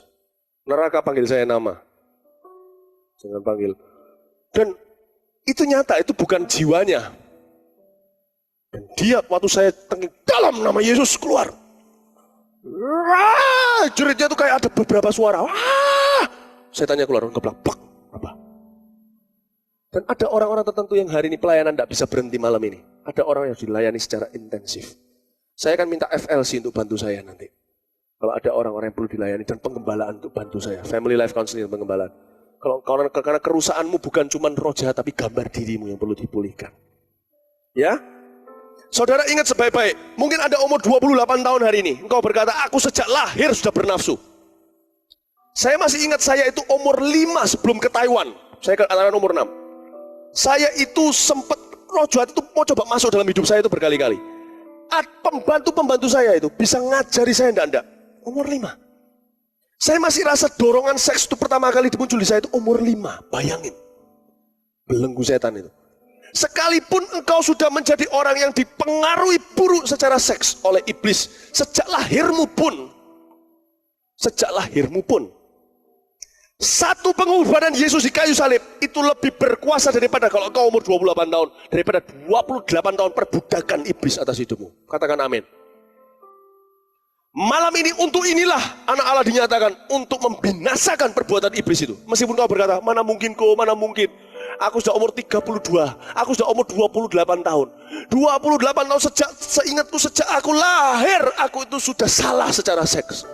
Neraka panggil saya nama. Jangan panggil. Dan itu nyata, itu bukan jiwanya. Dan dia waktu saya tengik dalam nama Yesus keluar. Wah, jeritnya tuh kayak ada beberapa suara. Wah, saya tanya keluar, keplak, apa? Dan ada orang-orang tertentu yang hari ini pelayanan tidak bisa berhenti malam ini. Ada orang yang dilayani secara intensif. Saya akan minta FLC untuk bantu saya nanti. Kalau ada orang-orang yang perlu dilayani dan penggembalaan untuk bantu saya. Family Life Counseling dan penggembalaan. Karena kerusakanmu bukan cuma roh jahat, tapi gambar dirimu yang perlu dipulihkan. Ya? Saudara ingat sebaik-baik, mungkin ada umur 28 tahun hari ini. Engkau berkata, aku sejak lahir sudah bernafsu. Saya masih ingat saya itu umur 5 sebelum ke Taiwan. Saya katakan umur 6. Saya itu sempat, roh jahat itu mau coba masuk dalam hidup saya itu berkali-kali. Pembantu-pembantu saya itu bisa ngajari saya enggak. Umur 5. Saya masih rasa dorongan seks itu pertama kali dimuncul di saya itu umur 5. Bayangin. Belenggu setan itu. Sekalipun engkau sudah menjadi orang yang dipengaruhi buruk secara seks oleh iblis. Sejak lahirmu pun. Satu pengorbanan Yesus di kayu salib itu lebih berkuasa daripada kalau engkau umur 28 tahun. Daripada 28 tahun perbudakan iblis atas hidupmu. Katakan amin. Malam ini untuk inilah anak Allah dinyatakan untuk membinasakan perbuatan iblis itu. Meskipun kau berkata, mana mungkin. Aku sudah umur 32, aku sudah umur 28 tahun. 28 tahun seingatku sejak aku lahir, aku itu sudah salah secara seks.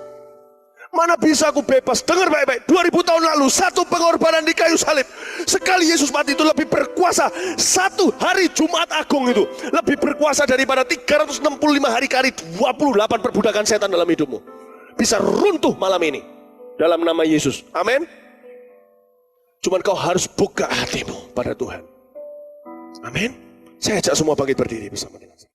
Mana bisa aku bebas? Dengar baik-baik, 2000 tahun lalu satu pengorbanan di kayu salib. Sekali Yesus mati itu lebih berkuasa. Satu hari Jumat Agung itu lebih berkuasa daripada 365 hari kali 28 perbudakan setan dalam hidupmu. Bisa runtuh malam ini dalam nama Yesus. Amin. Cuman kau harus buka hatimu pada Tuhan. Amin. Saya ajak semua bangkit berdiri bersama dengan saya.